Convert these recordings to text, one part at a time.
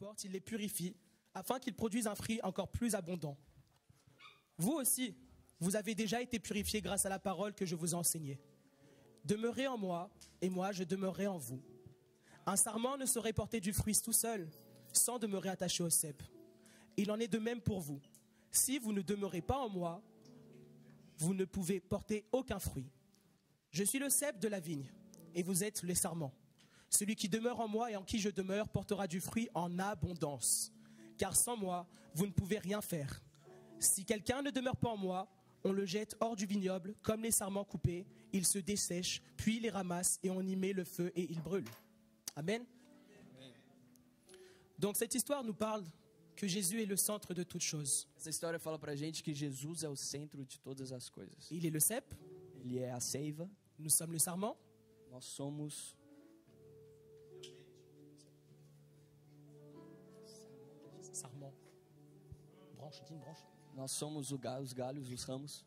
apporte, il les purifie, afin qu'ils produisent un fruit encore plus abondant. Vous aussi, vous avez déjà été purifiés grâce à la parole que je vous ai enseignée. Demeurez en moi, et moi je demeurerai en vous. Un sarment ne saurait porter du fruit tout seul, sans demeurer attaché au cep. Il en est de même pour vous. Si vous ne demeurez pas en moi, vous ne pouvez porter aucun fruit. Je suis le cep de la vigne, et vous êtes les sarments. Celui qui demeure en moi et en qui je demeure portera du fruit en abondance. Car sans moi, vous ne pouvez rien faire. Si quelqu'un ne demeure pas en moi, on le jette hors du vignoble, comme les sarments coupés, il se dessèche, puis il les ramasse et on y met le feu et il brûle. Amen. Donc cette histoire nous parle que Jésus est le centre de toutes choses. Essa história fala pra gente que Jesus é o centro de todas as coisas. Il est le cep, Ele é a seiva, nous sommes le sarment, nós somos sarment, branche, dis une branche. nós somos os galhos, os ramos.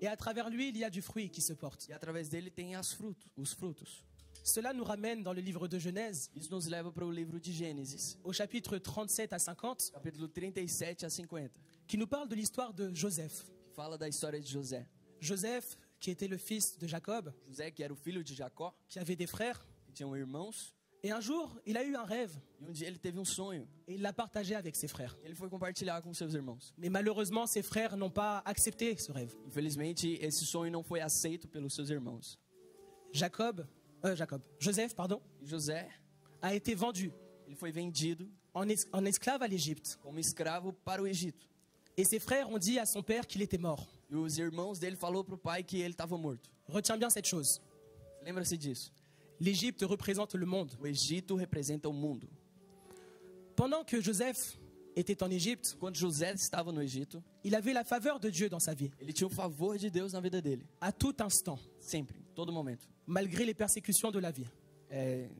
Et à travers lui, il y a du fruit qui se porte. E através dele tem os frutos. Cela nous ramène dans le livre de Genèse, Isso nos leva para o livro de Gênesis, au chapitre 37 à 50, capítulo 37 a 50, qui nous parle de l'histoire de Joseph. que fala da história de José. Joseph, qui était le fils de Jacob, José, que era o filho de Jacó, qui avait des frères. que tinham irmãos, Et un jour, il a eu un rêve e um dia ele teve um sonho. et il l'a partagé avec ses frères. Ele foi compartilhar com seus irmãos. Mais malheureusement, ses frères n'ont pas accepté ce rêve. Infelizmente, esse sonho não foi aceito pelos seus irmãos. Joseph, E José, a été vendu ele foi vendido en esclave à l'Égypte. como escravo para o Egito. Et ses frères ont dit à son père qu'il était mort. E os irmãos dele falou pro pai que ele estava morto. Retiens bien cette chose. Lembra-se disso. L'Égypte représente le monde. O Egito representa o mundo. Pendant que Joseph était en Égypte, Quando José estava no Egito, il avait la faveur de Dieu dans sa vie, ele tinha o favor de Deus na vida dele. à tout instant, Sempre, em todo momento. malgré les persécutions de la vie.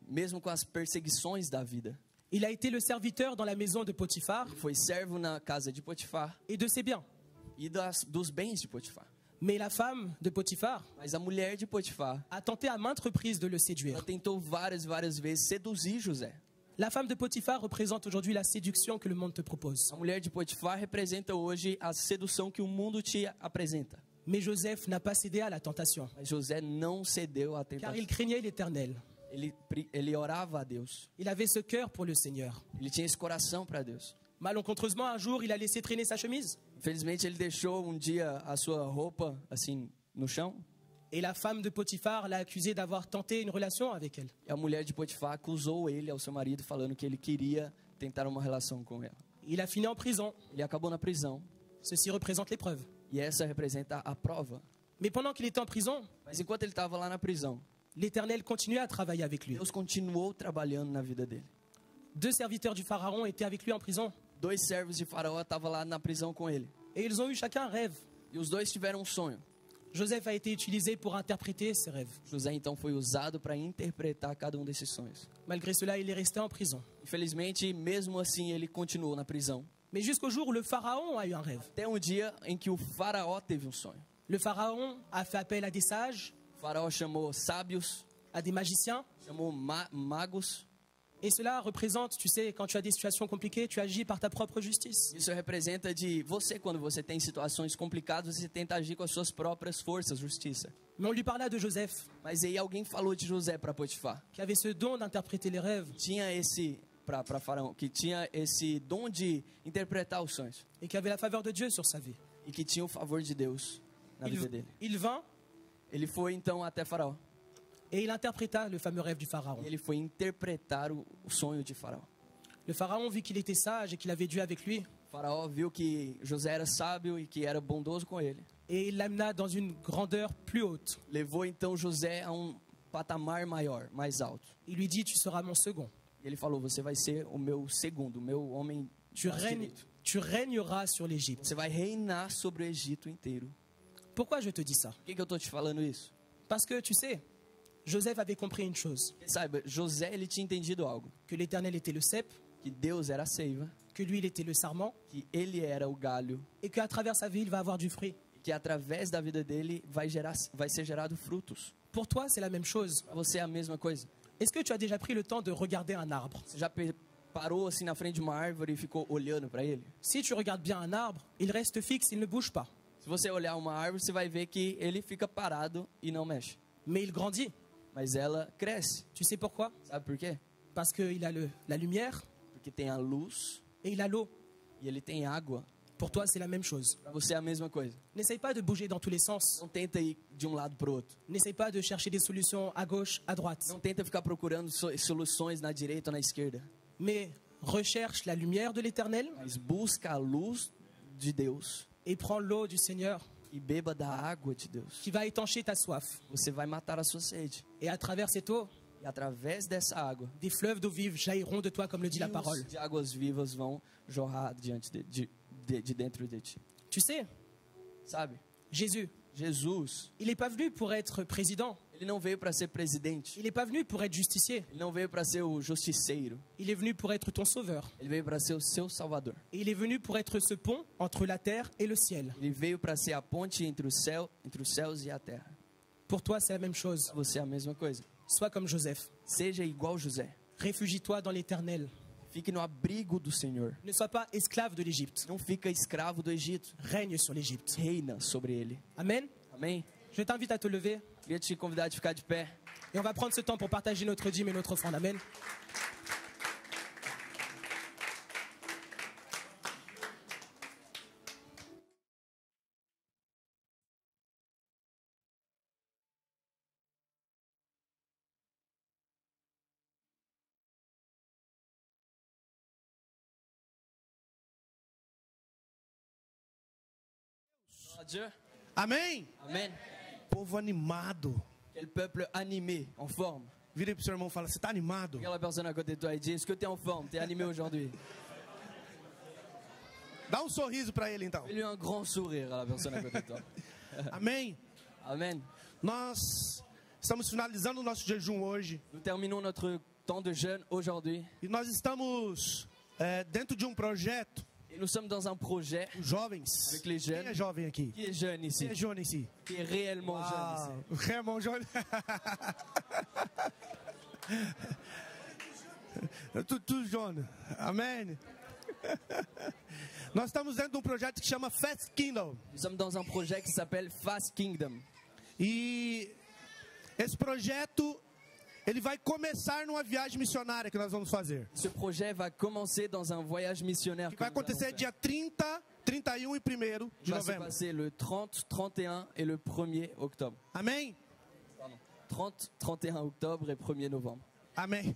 Mesmo com as perseguições da vida. Il a été le serviteur dans la maison de Potiphar Ele foi servo na casa de Potifar et de ses biens. e dos bens de Potifar. Mais la femme de Potiphar Mas a mulher de Potifar, a tenté à maintes reprises de le ela séduire. tentou várias vezes seduzir José. La femme de Potiphar représente aujourd'hui la séduction que le monde te propose. A mulher de Potifar representa hoje a sedução que o mundo te apresenta. Mais Joseph n'a pas cédé à la tentation, Mas José não cedeu à car tentação. il craignait l'Éternel. Ele orava a Deus. Il avait ce cœur pour le Seigneur. Ele tinha esse coração para Deus. Malencontreusement, un jour, il a laissé traîner sa chemise. Infelizmente, ele deixou um dia a sua roupa assim no chão. Et la femme de Potiphar l'a accusé d'avoir tenté une relation avec elle. E a mulher de Potifar acusou ele, ao seu marido, falando que ele queria tentar uma relação com ela. Il a fini en prison. Ele acabou na prisão. Ceci représente l'épreuve. E essa representa a prova. Mais pendant qu'il était en prison, Mas enquanto ele estava lá na prisão, l'Éternel continuait à travailler avec lui. Deus continuou trabalhando na vida dele. 2 serviteurs du Pharaon étaient avec lui en prison. 2 servos de Faraó estavam lá na prisão com ele. Et ils ont eu chacun un rêve. E os 2 tiveram um sonho. Joseph a été utilisé pour interpréter ces rêves. José então foi usado para interpretar cada um desses sonhos. Malgré cela, il est resté en prison. Infelizmente, mesmo assim, ele continuou na prisão. Mais jusqu'au jour où le Pharaon a eu un rêve. Até um dia em que o Faraó teve um sonho. Le Pharaon a fait appel à des sages, O Faraó chamou sábios, à des magiciens. chamou magos. Et cela représente, tu sais, quand tu as des situations compliquées, tu agis par ta propre justice. Isso representa de você, quando você tem situações complicadas, você tenta agir com as suas próprias forças, justiça. Mais on lui parla de Joseph, Mas aí alguém falou de José para Potifar. qui avait ce don d'interpréter les rêves Tinha esse para Faraó, que tinha esse dom de interpretar os sonhos et qui avait la faveur de Dieu sur sa vie. e que tinha o favor de Deus na vida dele. Il vint Ele foi então até Faraó. et il interpréta le fameux rêve du Pharaon. E ele foi interpretar o sonho de Faraó. Le Pharaon vit qu'il était sage et qu'il avait Dieu avec lui. Faraó viu que José era sábio e que era bondoso com ele. Et il l'amena dans une grandeur plus haute. Levou então José a um patamar maior, mais alto. Il lui dit, tu seras mon second. E ele falou: você vai ser o meu segundo, o meu homem direito. Tu régneras sur l'Égypte. Você vai reinar sobre o Egito inteiro. Pourquoi je te dis ça? Por que eu estou te falando isso? Parce que, tu sais, Joseph avait compris une chose, Saiba, José ele tinha entendido algo. que l'Éternel était le cep, Que Deus era a seiva, que lui, il était le sarment, que ele era o galho, et qu'à travers sa vie, il va avoir du fruit. que através da vida dele vai ser gerado frutos. Pour toi, c'est la même chose. Para você é a mesma coisa. Est-ce que tu as déjà pris le temps de regarder un arbre? Você já parou assim na frente de uma árvore e ficou olhando para ele? Si tu regardes bien un arbre, il reste fixe, il ne bouge pas. Se você olhar uma árvore, você vai ver que ele fica parado e não mexe. Mais il grandit. Mas ela cresce. Tu sais pourquoi? Sabe por quê? Parce qu'il a la lumière Porque tem a luz et il a l'eau. e ele tem água. Pour toi, c'est la même chose. Para você é a mesma coisa. N'essaye pas de bouger dans tous les sens. Não tenta ir de um lado para o outro. N'essaye pas de chercher des solutions à gauche, à droite. Não tenta ficar procurando soluções na direita ou na esquerda. Mais recherche la lumière de l'Éternel Mas busca a luz de Deus et prends l'eau du Seigneur e beba da água de Deus. qui va étancher ta soif. Você vai matar a sua sede. Et à travers cette eau, E através dessa água, des fleuves d'eau vive jailliront de toi, comme le dit la parole. rios de águas vivas vão jorrar diante de dentro de ti. Tu sais, Sabe? Jésus, Jesus, il n'est pas venu pour être président. ele não veio para ser presidente. Il n'est pas venu pour être justicier. Ele não veio para ser o justiceiro. Il est venu pour être ton sauveur. Ele veio para ser o seu salvador. Et il est venu pour être ce pont entre la terre et le ciel. Ele veio para ser a ponte entre os céus e a terra. Pour toi, c'est la même chose. Pra você é a mesma coisa. Sois comme Joseph. Seja igual José. Réfugie-toi dans l'Éternel. Fique no abrigo do Senhor. Ne sois pas esclave de l'Égypte. Não fica escravo do Egito. Règne sur l'Égypte. Reina sobre ele. Amen. Amém? Je t'invite à te lever Queria te convidar a ficar de pé. et on va prendre ce temps pour partager notre dîme et notre offrande. Amen. Dieu. Amém? Amém. Povo animado. Quel peuple animé, en forme. Vira pro seu irmão e fala, você tá animado? Regarde la personne à côté de toi et dis, est-ce que tu es en forme? Tu es animé aujourd'hui? Dá um sorriso para ele então. Fais-lui un grand sourire à la personne à côté de toi. Amém? Amen. Nós estamos finalizando o nosso jejum hoje. Nous terminons notre temps de jeûne aujourd'hui. E nós estamos dentro de um projeto, Et nous sommes dans un projet. os jovens. Avec les jeunes. Quem é jovem aqui? Qui est jeune ici? Quem é jovem ici? Qui est réellement jeune ici? Raymond jovem. Tudo jovem. Amém? Nós estamos dentro de um projeto que chama Fast Kingdom. Nous sommes dans un projet qui s'appelle Fast Kingdom. E esse projeto, ele vai começar numa viagem missionária que nós vamos fazer. Ce projet va commencer dans un voyage missionnaire Que que vai nous allons acontecer faire. dia 30, 31 e 1º de Il va se novembro. passer le 30, 31 et le 1er octobre. Amém? 30, 31 octobre et 1er novembre. Amém.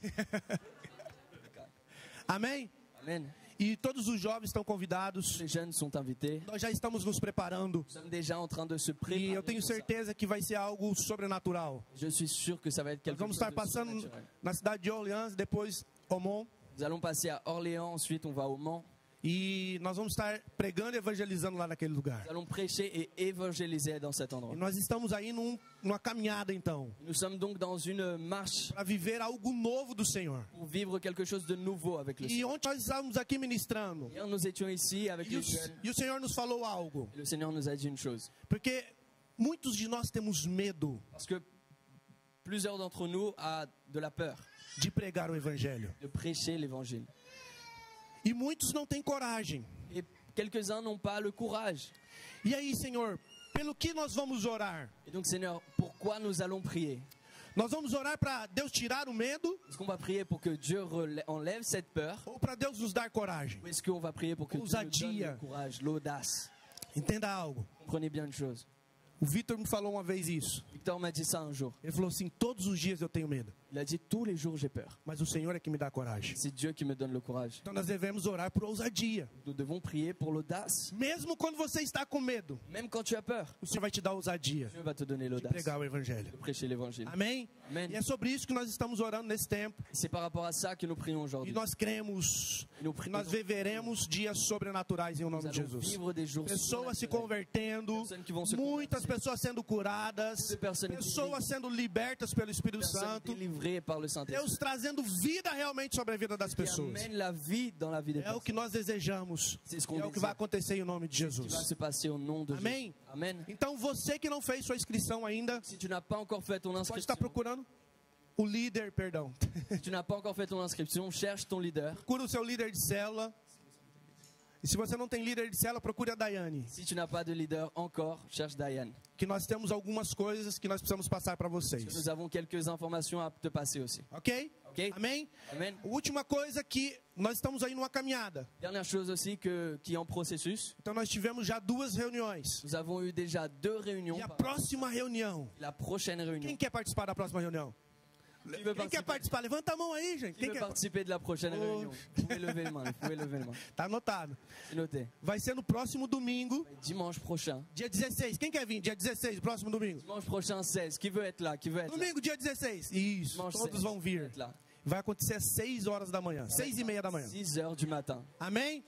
Amém? Amen. E todos os jovens estão convidados. Les jeunes sont invités. Nós já estamos nos preparando. Nous sommes déjà en train de se E préparer. eu tenho pour ça. certeza que vai ser algo sobrenatural. Je suis sûr que ça va être Nós quelque vamos chose estar de passando surnaturel. na cidade de Orleans, depois Omon. Nous allons passer à Orléans, ensuite on va au Mans. E nós vamos estar pregando e evangelizando lá naquele lugar. Nous allons prêcher et évangéliser dans cet endroit. E nós estamos aí numa caminhada então, Nous sommes donc dans une marche para viver algo novo do Senhor. pour vivre quelque chose de nouveau avec le E Seigneur. ontem nós estávamos aqui ministrando. Hier, nous étions ici avec E les jeunes. o Senhor nos falou algo. Et le Seigneur nous a dit une chose. Porque muitos de nós temos medo Parce que plusieurs d'entre nous ont de la peur de pregar o Evangelho. de prêcher l'évangile. E muitos não têm coragem. Et quelques-uns n'ont pas le courage. E aí, Senhor, pelo que nós vamos orar? Et donc, Seigneur, pourquoi nous allons prier? Nós vamos orar para Deus tirar o medo Est-ce qu'on va prier pour que Dieu enlève cette peur? ou para Deus nos dar coragem? Ou est-ce qu'on va prier pour que Dieu nous donne Ousadia. le courage, l'audace? Entenda algo. Comprenez bien une chose. O Vitor me falou uma vez isso. Victor m'a dit ça un jour. Ele falou assim: todos os dias eu tenho medo, Il a dit, tous les jours j'ai peur. mas o Senhor é que me dá coragem. C'est Dieu qui me donne le courage. Então nós devemos orar por ousadia. Nous devons prier pour l'audace. Mesmo quando você está com medo, Même quand tu as peur, o Senhor vai te dar ousadia Dieu va te donner de l'audace pregar o Evangelho. de prêcher l'évangile. Amém? Amen. E é sobre isso que nós estamos orando nesse tempo. C'est par rapport à ça que nous prions E aujourd'hui. nós cremos, Nous que nós prions. viveremos dias sobrenaturais em Nous nome de allons Jesus. vivre des jours Pessoas se surnaturels. convertendo, Personnes qui vont se muitas convertir. pessoas sendo curadas, Muitas pessoas pessoas sendo libertas pelo Espírito Personnes Santo, délivrées par le Saint-Esprit. Deus trazendo vida realmente sobre a vida das Qui pessoas. amène la vie dans la vie des É o que personnes. nós desejamos, C'est ce qu'on é o que désire. vai acontecer em nome de Qui va Jesus. se passer au nom de Amém? Jésus. Amen. Então você que não fez sua inscrição ainda, Si tu n'as pas encore fait ton pode inscription, estar procurando. o líder, perdão. Si tu n'as pas encore fait ton inscription, cherche ton leader. Procura o seu líder de célula. E se você não tem líder de célula, procure a Daiane. Si tu n'as pas de leader encore, cherche Diane. Que nós temos algumas coisas que nós precisamos passar para vocês. Nous avons quelques informations à te passer aussi. Ok? Ok? Amém? Amen. A última coisa que nós estamos aí numa caminhada. Dernière chose aussi qui est en processus. Então nós tivemos já 2 reuniões. Nous avons eu déjà 2 réunions. E a próxima reunião. La prochaine réunion. Quem quer participar da próxima reunião? Quem quer participar? Levanta a mão aí, gente. Qui veut participer de la prochaine réunion? Vous pouvez lever les mains. Vous pouvez lever les mains. Tá anotado. C'est noté. Vai ser no próximo domingo, Dimanche prochain. dia 16. Quem quer vir? Dia 16, próximo domingo. Dimanche prochain 16. Qui veut être là? Qui veut être là? Domingo, dia 16. Isso, Dimanche todos 16. vão vir. Être là. Vai acontecer às 6 horas da manhã. 6:30 da manhã. 6 heures du matin. Amém?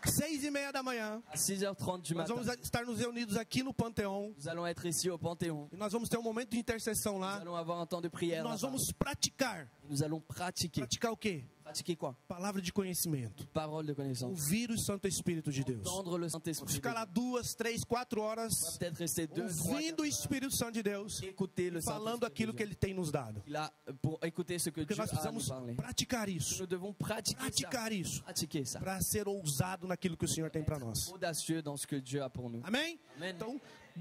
6:30 da manhã. À 6h30 du Nós matin. vamos estar nos reunidos aqui no Panteão. Nous allons être ici au Panthéon. E nós vamos ter um momento de intercessão Nous lá. allons avoir un temps de E prière. nós là-bas. vamos praticar. Nous allons pratiquer. Praticar o quê? Pratiquer quoi? Palavra de conhecimento. Parole de connaissance. Ouvir o Santo Espírito de Deus. Entendre le Saint-Esprit. Ficar lá 2, 3, 4 horas Peut-être rester 2, 3, ouvindo o Espírito Santo de Deus, écouter le falando Saint-Esprit. aquilo que Ele tem nos dado. Là, pour écouter ce que Porque Dieu nós a à nous precisamos parler. praticar isso. Nous devons Praticar isso. Pratiquer ça. Para ser ousado naquilo que o Senhor tem para nós. Audacieux dans ce que Dieu a pour nous. Amém? Amen. Então,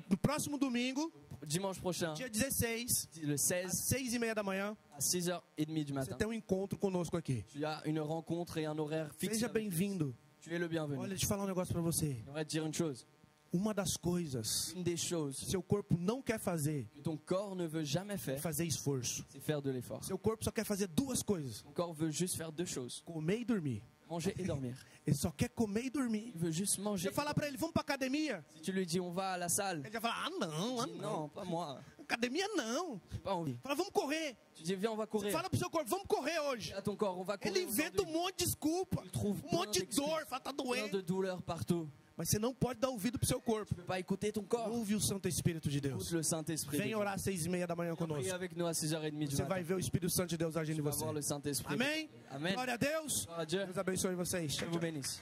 no próximo domingo, Dimanche prochain, dia 16, le às 16, 6:30 da manhã, à 6h30 du você matin, tem um encontro conosco aqui. tu as une rencontre et un horaire fixe. Seja avec nous. bem-vindo. Tu es le bienvenu. Olha, deixa eu falar um negócio para você. J'aimerais te dire une chose. Uma das coisas Une des choses que seu corpo não quer fazer que ton corps ne veut jamais é faire, fazer esforço. c'est faire de l'effort. Seu corpo só quer fazer 2 coisas: Ton corps veut juste faire 2 choses. comer e dormir. Manger et dormir. Ele só quer comer e dormir. Il veut juste manger. Você falar para ele, vamos para academia? Si tu lui dis on va à la salle, Ele já fala, não, il dit non, pas moi, academia não. j'ai pas envie. Fala, vamos correr. Tu dis viens on va courir. Fala pro seu corpo, vamos correr hoje. À ton corps, on va courir. Ele inventa aujourd'hui. monte de desculpa, Il trouve monte de d'excuses, dor, fala, tá plein doendo. de douleurs partout. Mas você não pode dar ouvido pro seu corpo. Tu peux pas écouter ton corps. Ouve o Santo Espírito de Deus. Écoute le Saint-Esprit. Vem orar às 6:30 da manhã Prie conosco. avec nous à 6h30 du Você vai matin. ver o Espírito Santo de Deus agindo em Tu vas você. voir le Saint-Esprit. Amém? Amen. Glória a Deus. Gloire à Dieu. Deus abençoe vocês. Dieu Tchau, vous tchau. bénisse.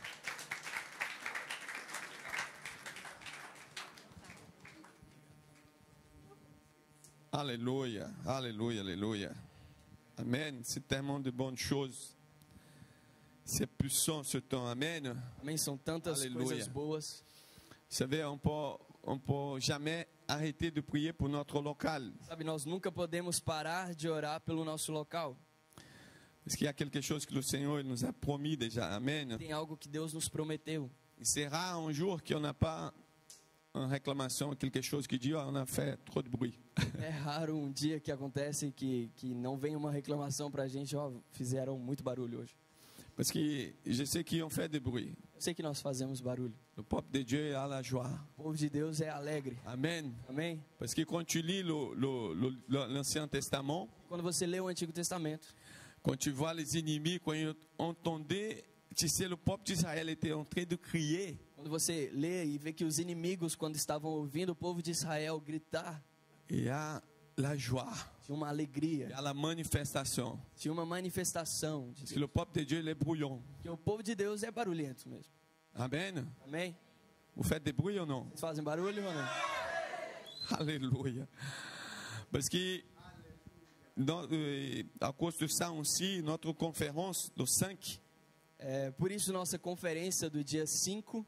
Alléluia, alléluia, alléluia. Amen. C'est tellement de bonnes choses. C'est puissant ce temps. Amen. Amém. São tantas Aleluia. coisas boas. Vous savez, on peut jamais arrêter de prier pour notre local. Sabe, nós nunca podemos parar de orar pelo nosso local. Parce qu'il y a quelque chose que le Seigneur il nous a promis déjà. Amen. Tem algo que Deus nos prometeu. Et c'est rare un jour qu'on n'a pas une réclamation, quelque chose qui dit, oh, on a fait trop de bruit. É raro um dia que acontece que não vem uma reclamação pra gente, ó, fizeram muito barulho hoje. Parce que je sais qu'ils ont fait du bruit. Eu sei que nós fazemos barulho. Le peuple de Dieu a la joie. O povo de Deus é alegre. Amen. Amém? Parce que quand tu lis l'Ancien Testament, Quando você lê o Antigo Testamento, quand tu vois les ennemis, quand ils entendaient, tu sais, le peuple d'Israël était en train de crier. quando você lê e vê que os inimigos, quando estavam ouvindo o povo de Israel gritar, Il y a la joie, tinha uma il alegria, y a la manifestation. tinha uma manifestação de Parce que le peuple de Dieu, il est brouillon. que o povo de Deus é barulhento mesmo. Amen. Amém? Vous faites des bruits ou non? Vocês fazem barulho ou não? Alléluia. Parce que, à cause de ça aussi, notre conférence, le 5, É, por isso, nossa conferência do dia 5,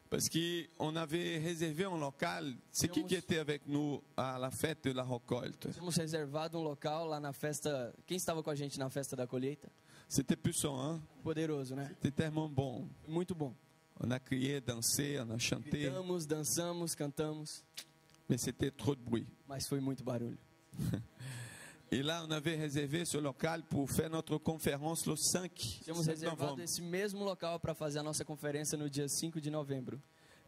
parce qu'on avait réservé un local. C'est qui était avec nous à la fête de la récolte? tínhamos reservado um local lá na festa. Quem estava com a gente na festa da colheita? C'était puissant, hein? Poderoso, né? C'était tellement bon. Muito bom. On a crié, dansé, on a chanté, Gritamos, dançamos, cantamos, mais c'était trop de bruit. mas foi muito barulho. Et là, on avait réservé ce local pour faire notre conférence le 5 Tínhamos reservado novembre. esse mesmo local para fazer a nossa conferência no dia 5 de novembro.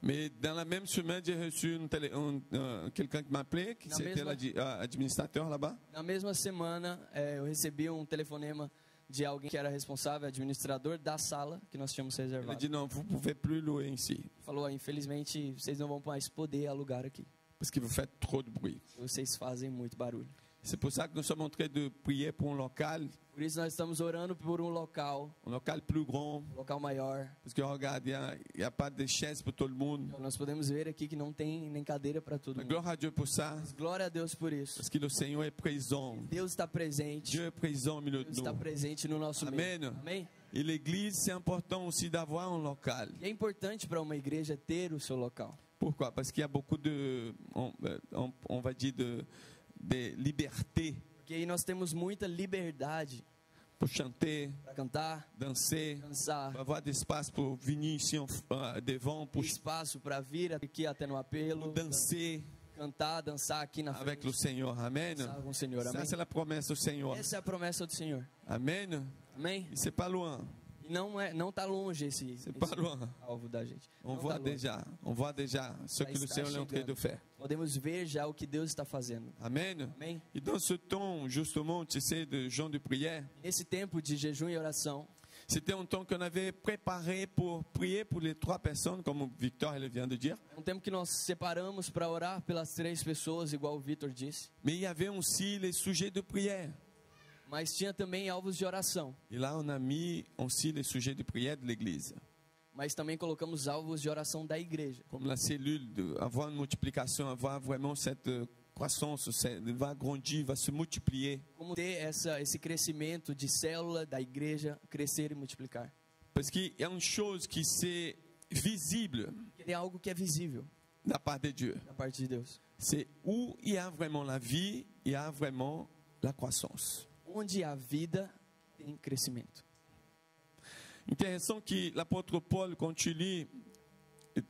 Mais dans la même semaine, j'ai reçu quelqu'un qui m'appelait, qui La c'était mesma- l'administrateur là-bas. Na mesma semana, eu recebi um telefonema de alguém que era responsável, administrador da sala que nós tínhamos Il a reservado. dit non, vous ne pouvez plus louer ici, Falou, infelizmente, vocês não vão mais poder alugar aqui. parce que vous faites trop de bruit. Vocês fazem muito barulho. C'est pour ça que nous sommes en train de prier pour un local Por isso nós estamos orando por um local plus grand. local maior. Parce que regarde, il y a pas de chaise pour tout le monde. Nós podemos ver aqui que não tem nem cadeira para todo Mais mundo. gloire à Dieu pour ça. Glória a Deus por isso. Parce que le Seigneur est présent. Deus está presente. Dieu est présent au milieu de Deus está nous. presente no nosso meio. Amen. Amém? Et l'église, c'est important aussi d'avoir un local. E é importante para uma igreja ter o seu local. Pourquoi? Parce qu'il y a beaucoup de, on va dire, de liberté Porque aí nós temos muita liberdade pour chanter, para cantar, danser, dançar, pour avoir d'espace pour venir ici devant, pour espaço para vir aqui até no apelo, danser cantar, dançar aqui na avec frente. le Seigneur. Amen. Dançar com o Senhor. Ça, Amém? c'est la promesse du Seigneur. Essa é a promessa do Senhor. Amen. Amém? Et c'est pas loin. E não tá longe esse pas loin. alvo da gente. On Não voit tá longe. déjà ce que le está Seigneur est en train chegando. de faire. Podemos ver já o que Deus está fazendo. Amen. Amém? Et dans ce temps, justement, tu sais, de gens de prière, Nesse tempo de jejum e oração, c'était un temps qu'on avait préparé pour prier pour les 3 personnes, comme Victor elle vient de dire. é um tempo que nós separamos para orar pelas 3 pessoas, igual o Vitor disse. Mais il y avait aussi les sujets de prière. Mas tinha também alvos de oração. Et là, on a mis aussi les sujets de prière de l'Église. Mas também colocamos alvos de oração da igreja. Comme la cellule, avoir une multiplication, avoir vraiment cette croissance, va grandir, va se multiplier. Como ter esse crescimento de célula da igreja, crescer e multiplicar. Parce qu'il y a une chose qui c'est visible Porque tem algo que é visível de la part de Dieu. da parte de Deus. C'est où il y a vraiment la vie, il y a vraiment la croissance. Onde há vida, tem crescimento. Intéressant que l'apôtre Paul, quand tu lis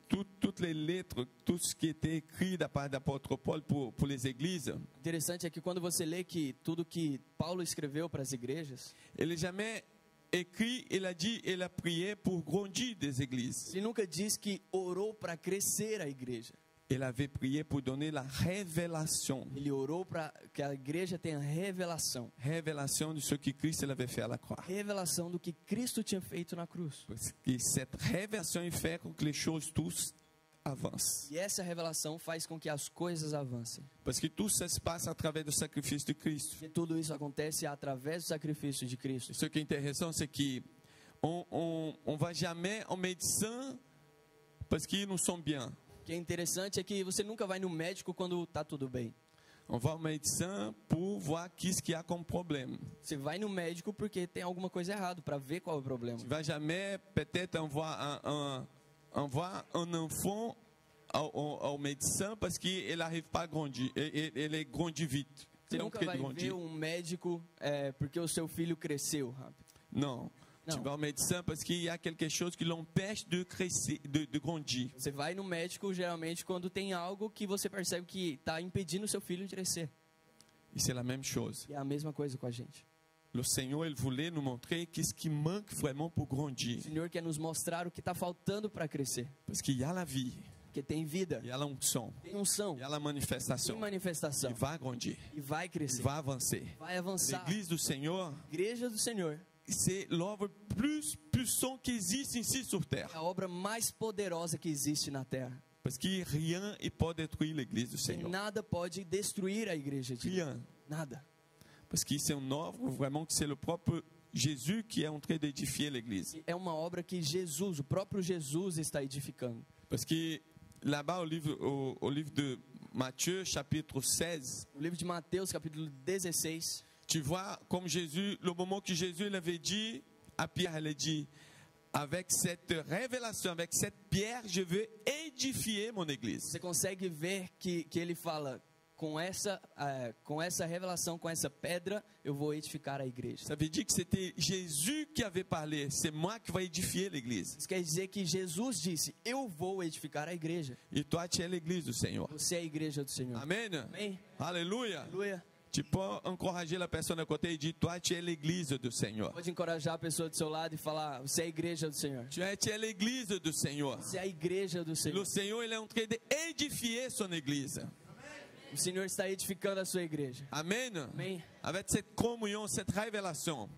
toutes les lettres, tout ce qui était écrit de la part de l'apôtre Paul pour les églises, Interessante é que quando você lê que tudo que Paulo escreveu para as igrejas, il n'est jamais écrit, il a dit, il a prié pour grandir des églises. ele nunca diz que orou para crescer a igreja. Il avait prié pour donner la révélation. Ele orou para que a igreja tenha revelação. Révélation de ce que Christ avait fait à la croix. Revelação do que Cristo tinha feito na cruz. Parce que cette révélation il fait que les choses tous avancent. E essa revelação faz com que as coisas avancem. Parce que tout ça se passe à travers le sacrifice de Christ. Porque tudo isso acontece através do sacrifício de Cristo. Ce qui est intéressant, c'est qu'on va jamais en médecin parce qu'ils nous sont bien. O que é interessante é que você nunca vai no médico quando está tudo bem. On va au médecin pour voir qu'est-ce qu'il y a comme problème. Você vai no médico porque tem alguma coisa errada, para ver qual é o problema. Tu vas jamais peut-être envoyer un enfant au médecin parce qu'il n'arrive pas à grandir. Il grandit vite. Você Il est en nunca train vai de ver grandir. médico porque o seu filho cresceu rápido. Non. Tu Non. vas au médecin parce qu'il y a quelque chose qui l'empêche de crescer, de grandir. Você vai no médico geralmente quando tem algo que você percebe que está impedindo o seu filho de crescer. Et c'est la même chose. E é a mesma coisa com a gente. Le Seigneur, il voulait nous montrer qu'est-ce qui manque vraiment pour grandir. O Senhor quer nos mostrar o que está faltando para crescer. Parce qu'il y a la vie, Porque tem vida, il y a l'onction, tem unção, il y a la tem manifestation. manifestação. Il va grandir, E vai il crescer, va avancer. vai avançar. L'église du Seigneur, Igreja do Senhor c'est l'œuvre plus puissante qui existe ici sur terre. é a obra mais poderosa que existe na terra. Parce que rien ne peut détruire l'église du E Seigneur. nada pode destruir a igreja de Deus. Rien. Nada. Parce que c'est une œuvre vraiment que c'est le propre Jésus qui est en train d'édifier l'église. É uma obra que Jesus, o próprio Jesus está edificando. Parce que là-bas au livre de Matthieu, chapitre 16, No livro de Mateus, capítulo 16, tu vois comme Jésus, le moment que Jésus l'avait dit à Pierre, il a dit, avec cette révélation, avec cette pierre, je veux édifier mon église. você consegue ver que ele fala, com essa revelação, com essa pedra, eu vou edificar a igreja. Ça veut dire que c'était Jésus qui avait parlé, c'est moi qui vais édifier l'église. Isso quer dizer que Jesus disse, eu vou edificar a igreja. Et toi, tu es l'église du Seigneur. Você é a igreja do Senhor. Amen. Amém? Alléluia. Aleluia. Tu peux encourager la personne à côté et dire, toi, tu es l'église du Seigneur. Pode encorajar a pessoa do seu lado e falar, você é a igreja do Senhor. Tu es l'église du Seigneur. Você é a igreja do Le Senhor. Seigneur, il est en train d'édifier son église. O Senhor está edificando a sua igreja. Amen. Amém? Avec cette communion, cette révélation.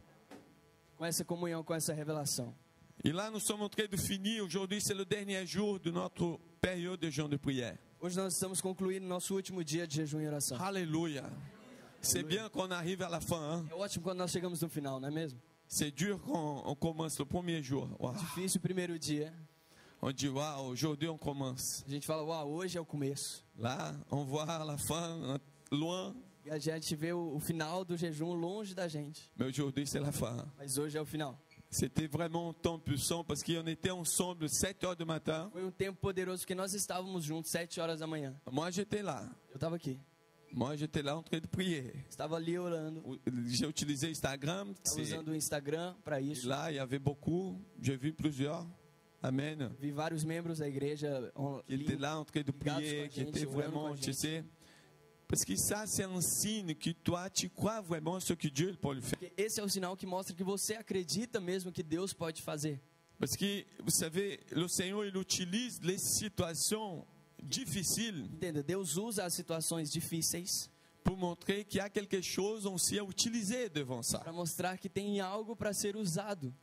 Com essa comunhão, com essa revelação. Et là, nous sommes en train de finir. Aujourd'hui, c'est le dernier jour de notre période de jeûne de prière. Hoje nós estamos concluindo nosso último dia de jejum e oração. Alléluia. C'est bien qu'on arrive à la fin. Hein? É ótimo quando nós chegamos no final, não é mesmo? C'est dur quand on commence le premier jour. Wow. Difícil o primeiro dia. On dit, waouh, aujourd'hui on commence. A gente fala, uau, hoje é o começo. Là, on voit la fin loin, E a gente vê o final do jejum longe da gente. mais aujourd'hui c'est la fin. Mas hoje é o final. C'était vraiment un temps puissant parce qu'on était ensemble 7 heures du matin. Foi um tempo poderoso porque nós estávamos juntos 7 horas da manhã. Moi j'étais là. Eu estava aqui. Moi j'étais là en train de prier. Estava ali orando. J'ai utilisé Instagram. Estava usando o Instagram para Et isso. là, il y avait beaucoup. J'ai vu plusieurs. Amen. Vi vários membros da igreja Qui étaient là en train de ligados prier, com a qui gente, étaient orando com vraiment, a tu gente. sais. Parce que ça, c'est un signe que toi, tu crois vraiment ce que Dieu peut le faire. Porque esse é o sinal que mostra que você acredita mesmo que Deus pode fazer. Parce que, vous savez, le Seigneur, il utilise les situations difficiles Entenda, Deus usa as situações difíceis pour montrer qu'il y a quelque chose aussi à utiliser devant ça. para mostrar que tem algo para ser usado.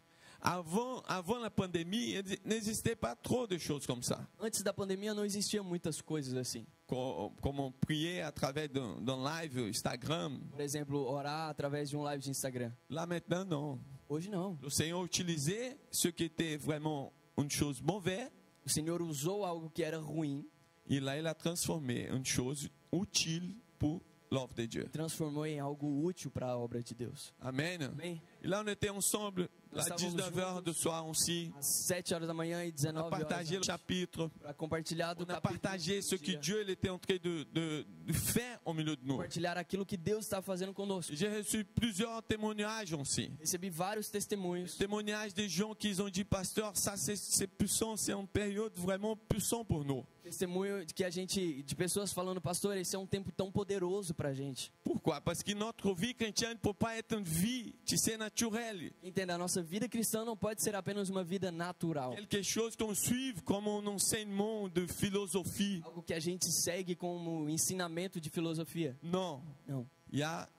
Avant la pandémie, il n'existait pas trop de choses comme ça. Antes da pandemia não existia muitas coisas assim. Comme on priait à travers d'un live Instagram. Por exemplo, orar através de um live de Instagram. Là maintenant, non. Hoje não. Le Seigneur utilisait ce qui était vraiment une chose mauvaise. O Senhor usou algo que era ruim, Et là, il a transformé une chose utile pour l'œuvre de Dieu. transformou em algo útil para a obra de Deus. Amen. Amém? Et là, on était ensemble à Nós estávamos 19h de soir aussi. Às 7 horas da manhã e On a 19 partagé le horas chapitre. para compartilhar do On a capítulo partagé ce do que dia. Dieu il était en train de faire au milieu de nous. Compartilhar aquilo que Deus está fazendo conosco. J'ai reçu plusieurs témoignages aussi. Recebi vários testemunhos. Témoignages des gens qui ont dit, pasteur, ça c'est puissant, c'est une période vraiment puissante pour nous. Testemunho de pessoas falando, pastor, esse é um tempo tão poderoso para a gente. Pourquoi? Parce que notre vie chrétienne ne peut pas être une vie, tu sais, naturelle. Entenda, a nossa vida cristã não pode ser apenas uma vida natural. Quelque chose qu'on suive comme un enseignement de philosophie. Algo que a gente segue como ensinamento de filosofia. Non, Não. il y a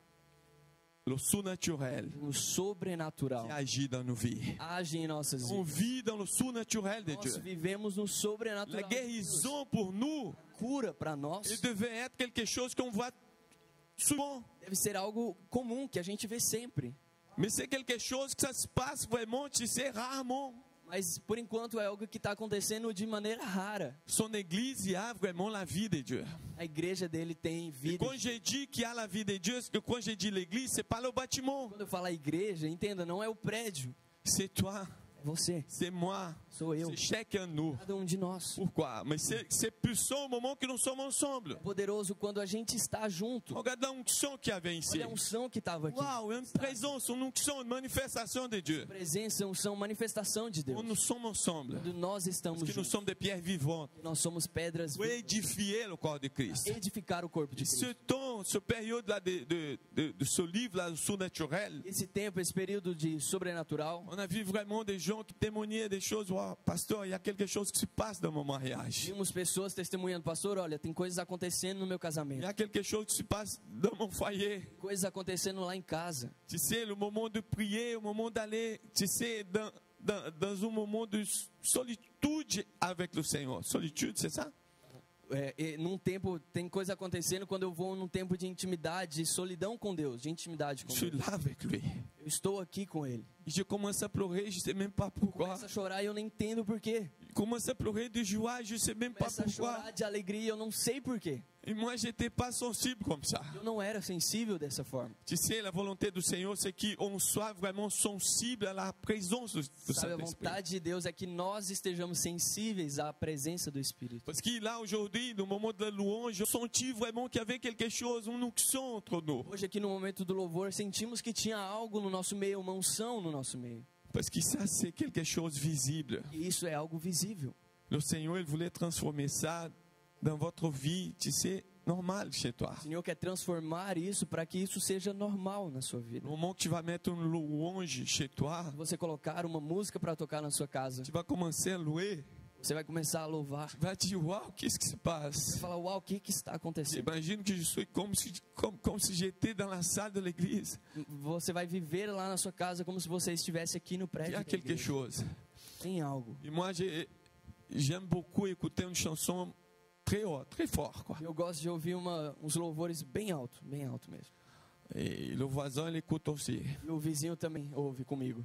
le surnaturel O sobrenatural qui agit dans nos vies. age em nossas On vidas. vit dans le surnaturel de Dieu. Nós vivemos no La sobrenatural. de Deus. guérison pour nous, Cura para nós il devait être quelque chose qu'on voit souvent. deve ser algo comum que a gente vê sempre. Mais c'est quelque chose que ça se passe vraiment, tu sais, rarement. Mas por enquanto é algo que está acontecendo de maneira rara. Son église, il y a vraiment la vie de Dieu. A igreja dele tem Et vida. quand j'ai dit qu'il y a la vie de Dieu, parce que quand j'ai dit l'église, c'est pas le bâtiment. Quando eu falo a igreja, entenda, não é o prédio, C'est toi, é você, c'est moi, sou eu, c'est chacun de nous. cada de nós. Pourquoi? Mais c'est puissant au moment que nous sommes ensemble. Poderoso quando a gente está junto. Regarde l'onction qu'il y avait ici. Olha a unção que estava aqui. Waouh, une présence, une onction, une manifestation de Dieu. Presença, unção, manifestação de Deus. Quand nous sommes ensemble, Quando nós estamos parce que nous juntos, sommes des pierres vivantes, nós somos pedras pour vivas, édifier le corps de Christ. edificar o corpo de Ce Cristo. temps, ce période-là de ce livre-là, le surnaturel, Esse tempo, esse período de sobrenatural, on a vu vraiment des gens qui témoignaient des choses. Wow, pasteur, il y a quelque chose qui se passe dans mon mariage. vimos pessoas testemunhando, pastor, olha, tem coisas acontecendo no meu Il y casamento, a quelque chose qui se passe dans mon foyer. coisas acontecendo lá em casa. Tu sais, le moment de prier, le moment d'aller, tu sais, dans un moment de solitude avec le Seigneur. Solitude, c'est ça? Num tempo, tem coisa acontecendo quando eu vou num tempo de intimidade, de solidão com Deus, de intimidade com Je suis Deus. là avec lui. Eu estou aqui com Ele. Et je commence à pleurer, je ne sais même pas pourquoi. Começa a chorar e eu nem entendo por quê. Je commence à pleurer de joie, je ne sais même pas Começa a pourquoi. chorar de alegria e eu não sei por quê. Et moi, je n'étais pas sensible comme ça. Eu não era sensível dessa forma. Tu sais, la volonté du Seigneur, c'est qu'on soit vraiment sensible à la présence du Sabe, a Saint-Esprit. vontade de Deus é que nós estejamos sensíveis à presença do Espírito. Parce que là, aujourd'hui, au moment de la louange, je sentis vraiment qu'il y avait quelque chose, une onction entre nous. Hoje aqui no momento do louvor, sentimos que tinha algo no nosso meio, uma unção no nosso meio. Parce que ça, c'est quelque chose visible. E isso é algo visível. Le Seigneur, il voulait transformer ça dans votre vie, tu sais, normale chez toi. O Senhor quer transformar isso para que isso seja normal na sua vida. Au moment que tu vas mettre une louange chez toi, Você colocar uma música para tocar na sua casa, tu vas commencer à louer. você vai começar a louvar. Tu vas dire, waouh, qu'est-ce qui se passe? Você fala, uau, o que está acontecendo? J'imagine que je suis comme si j'étais dans la salle de l'église. Você vai viver lá na sua casa como se você estivesse aqui no Il y prédio a da quelque igreja. chose. Tem algo. Et moi, j'aime beaucoup écouter une chanson très haute, très fort, quoi. Eu gosto de ouvir uns louvores bem alto mesmo. Et le voisin, il écoute aussi. E o vizinho também ouve comigo.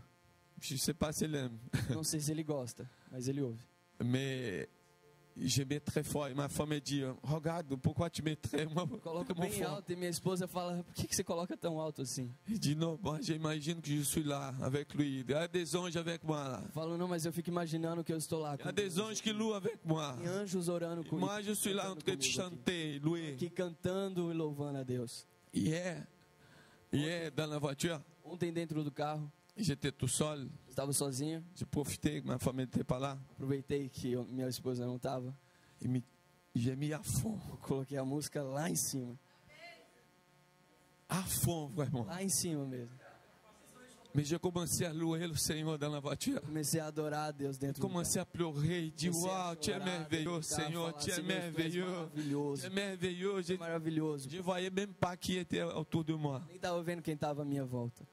Je ne sais pas s'il aime. Não sei se ele gosta, mas ele ouve. Mais je mets très fort. Et ma femme me dit, regarde, pourquoi tu mets très Coloca mon bem fort? alto e minha esposa fala, por que você coloca tão alto assim? Je dis, non, moi j'imagine que je suis là avec lui. Il y a des anges avec moi là. Eu falo, não, mas eu fico imaginando que eu estou lá Il y a com des anges qui louent avec moi. tem anjos orando comigo. Moi, je suis là en train de chanter, louer. Aqui cantando e louvando a Deus. Hier, dans la voiture, Ontem dentro do carro, j'étais tout seul. estava sozinho, J'ai profité que ma femme n'était pas là. aproveitei que minha esposa não estava, Et j'ai mis à fond coloquei a música lá em cima vraiment. lá em cima mesmo. Mais j'ai commencé à louer le Seigneur dans la voiture. Comecei a adorar a Deus dentro do Commencé à pleurer. Il dit, Comecei a waouh, tu es chorar, merveilleux, deitar, Seigneur, falar, tu es Senhor, tu és merveilleux. maravilhoso. Tu es merveilleux. Tu é maravilhoso. Je ne voyais même pas qui était autour de moi. Nem estava vendo quem estava à minha volta.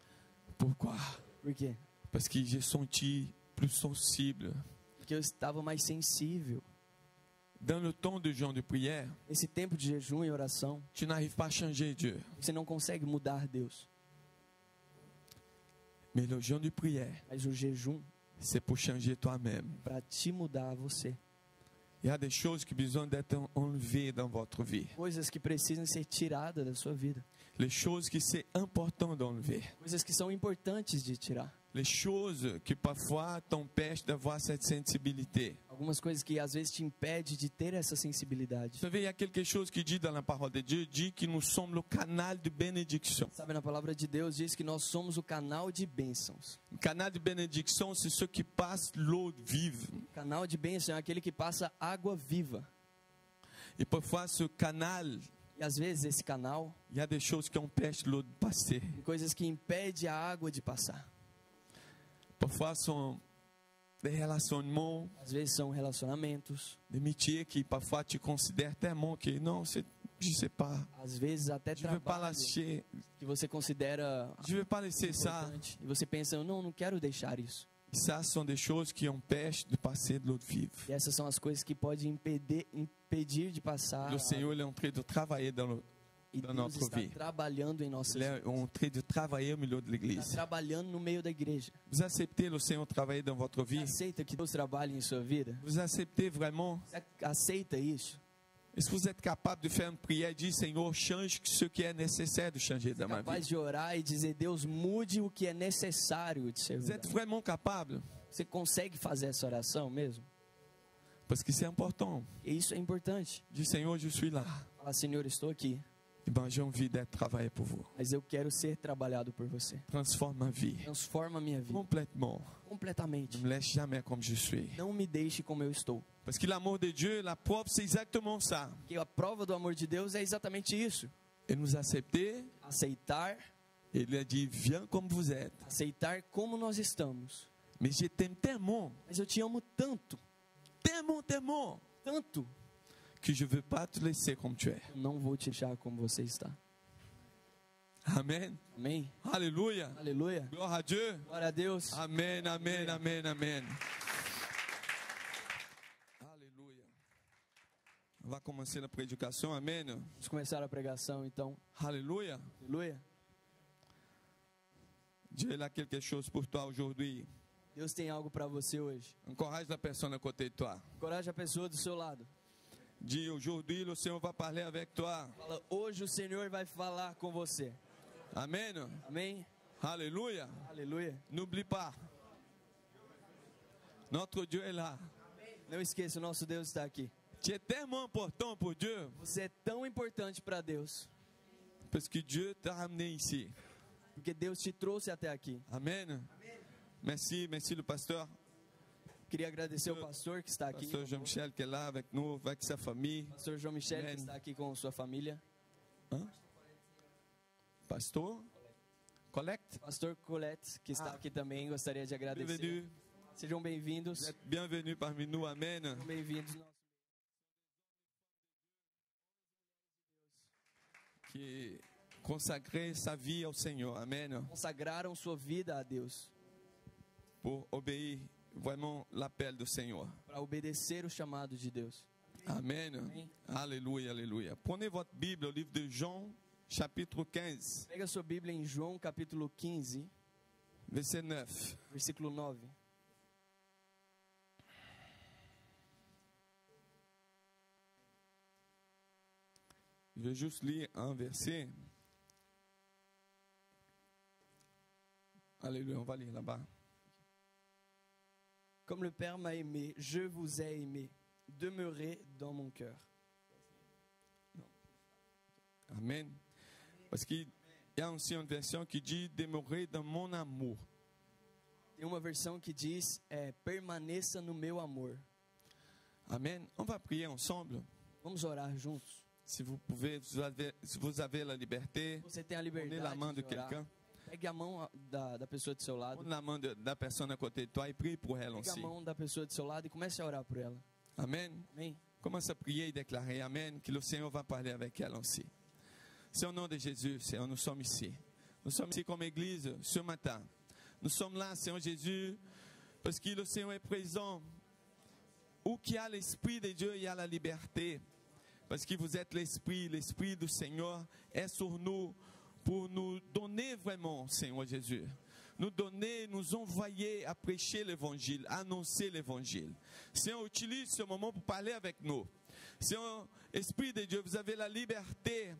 Pourquoi? Por quê? Parce que j'ai senti plus sensible. Porque eu estava mais sensível. Dans le temps de jeûne de prière, Esse tempo de jejum e oração, tu n'arrives pas à changer Dieu. você não consegue mudar Deus. Mais le jeûne de prière, Mas o jejum, c'est pour changer toi-même. para te mudar você. Il y a des choses qui ont besoin d'être enlevées dans votre vie. Coisas que precisam ser tiradas da sua vida. Les choses que c'est important d'enlever. Coisas que são importantes de tirar. Les choses qui parfois t'empêchent d'avoir cette sensibilité. Algumas coisas que às vezes te impedem de ter essa sensibilidade. Vous savez, il y a quelque chose qui dit dans la parole de Dieu, dit que nous sommes le canal de bénédiction. Sabe, na palavra de Deus diz que nós somos o canal de bênçãos. Le canal de bénédiction, c'est ce qui passe l'eau vive. O canal de bênção é aquele que passa água viva. Et parfois, ce canal, E às vezes esse canal il y a des choses qui empêchent l'eau de passer. tem coisas que impedem a água de passar. Parfois, ce sont des relationnements, Às vezes são relacionamentos. des métiers qui parfois tu considères tellement que non, je ne sais pas. Às vezes até Je ne veux pas trabalho lâcher. que você considera Je ne veux pas laisser ça. importante. E você pensa, não quero deixar isso. Ça, ce sont des choses qui empêchent de passer de l'eau vive. E essas são as coisas que podem impedir de passar. Le Seigneur il est en train de travailler E dans Deus notre está vie. trabalhando em nossas Il est en train de travailler au milieu de está l'église. trabalhando no meio da igreja. Vous acceptez le Seigneur travailler dans votre Você vie? aceita que Deus trabalhe em sua vida? Vous acceptez vraiment? Você aceita isso? Est-ce que vous êtes capable de faire une prière et dire, Seigneur, change ce qui est nécessaire de changer dans ma Capaz vie? de orar e dizer, Deus, mude o que é necessário de ser Vous êtes mudado. vraiment capable? Você consegue fazer essa oração mesmo? Parce que c'est important. E isso é importante. Dis, Seigneur, je suis là. Fala, Senhor, estou aqui, Eh ben, j'ai envie d'être travaillé pour vous. mas eu quero ser trabalhado por você. Transforme ma vie Transforma a minha vida complètement. completamente. Ne me laisse jamais comme je suis. Não me deixe como eu estou. Parce que l'amour de Dieu, la preuve, c'est exactement ça. Porque a prova do amor de Deus é exatamente isso. Il nous a acceptés. Aceitar, Et il a dit, viens comme vous êtes. aceitar como nós estamos. Mais je t'aime tellement, Mas eu te amo tanto, tellement, tellement, tanto, que je ne veux pas te laisser comme tu es. eu não vou te deixar como você está. Amen. Amém? Alléluia. Aleluia. Gloire à Dieu. Glória a Deus. Amen, amen, amen, amen. Alléluia. On va commencer la prédication. Amen. Vamos começar a pregação, então. Alléluia. Aleluia. Dieu a quelque chose pour toi aujourd'hui. Deus tem algo para você hoje. Encourage la personne à côté de toi. Encoraje a pessoa do seu lado. Dis, aujourd'hui, le Seigneur va parler avec toi. Fala, hoje o Senhor vai falar com você. Amen. Amém? Alléluia. Aleluia. N'oublie pas. Notre Dieu est là. Não esqueça, o nosso Deus está aqui. Tu es tellement important pour Dieu. Você é tão importante para Deus. Parce que Dieu t'a ramené ici. Porque Deus te trouxe até aqui. Amen. Merci, merci le pasteur. Queria agradecer ao pastor que está aqui. Pasteur Jean-Michel qui est là avec nous, avec sa famille. Pastor João Michel, Amém. que está aqui com sua família. Pasteur Collecte. Pastor Colette, que está aqui também, gostaria de agradecer. Bienvenue. Sejam bem-vindos. Vous êtes bienvenue parmi nous. Amen. Sejam bem-vindos. Qui consacrait sa vie au Seigneur. Amen. Consagraram sua vida a Deus Pour obéir vraiment l'appel du Seigneur. para obedecer o chamado de Deus. Amen. Amém. Alléluia, alléluia. Prenez votre Bible au livre de Jean, chapitre 15, Pega a sua Bíblia em João capítulo 15, verset 9. versículo 9. Je vais juste lire un verset. Alléluia, on va lire là-bas. Comme le Père m'a aimé, je vous ai aimé. Demeurez dans mon cœur. Amen. Parce qu'il y a aussi une version qui dit demeurer dans mon amour. Tem uma versão que diz, permaneça no meu amor. Amen. On va prier ensemble. Vamos orar juntos. Si vous pouvez, si vous avez la liberté, Você tem a prenez liberdade la main de de orar. quelqu'un. Pegue a mão da pessoa do seu lado. Prenez la main de la personne à côté de toi et prie pour elle Pegue a aussi. mão da pessoa do seu lado e comece a orar por ela. Amen. Amém? Commence à prier et déclarer Amen, que le Seigneur va parler avec elle aussi. C'est au nom de Jésus, Seigneur, nous sommes ici. Nous sommes ici comme église ce matin. Nous sommes là, Seigneur Jésus, parce que le Seigneur est présent. Où qu'il y a l'Esprit de Dieu, il y a la liberté. Parce que vous êtes l'Esprit du Seigneur est sur nous pour nous donner vraiment, Seigneur Jésus. Nous donner, nous envoyer à prêcher l'Évangile, annoncer l'Évangile. Seigneur, utilise ce moment pour parler avec nous. Seigneur, Esprit de Dieu, vous avez la liberté.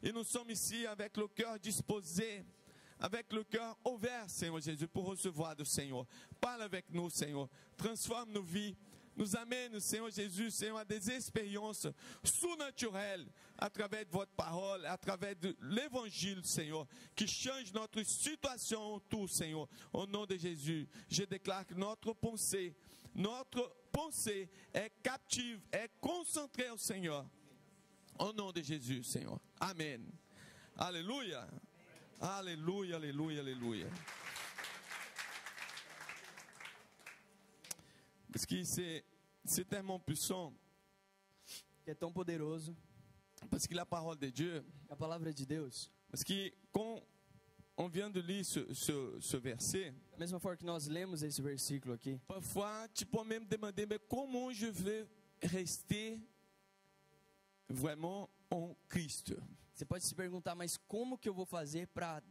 Et nous sommes ici avec le cœur disposé, avec le cœur ouvert, Seigneur Jésus, pour recevoir du Seigneur. Parle avec nous, Seigneur. Transforme nos vies. Nous amène, Seigneur Jésus, Seigneur, à des expériences surnaturelles à travers de votre parole, à travers de l'Évangile, Seigneur, qui change notre situation, tout, Seigneur. Au nom de Jésus, je déclare que notre pensée est captive, est concentrée au Seigneur. Au nom de Jésus, Seigneur. Amen. Alléluia. Alléluia, alléluia, alléluia. Parce que c'est tellement puissant. Que é tão poderoso. Parce que la parole de Dieu, A palavra de Deus, parce que quand on vient de lire ce verset, da mesma forma que nós lemos esse versículo aqui, parfois tu peux même demander, mais comment je vais rester vraiment en Christ? você pode se perguntar, mas como que eu vou fazer para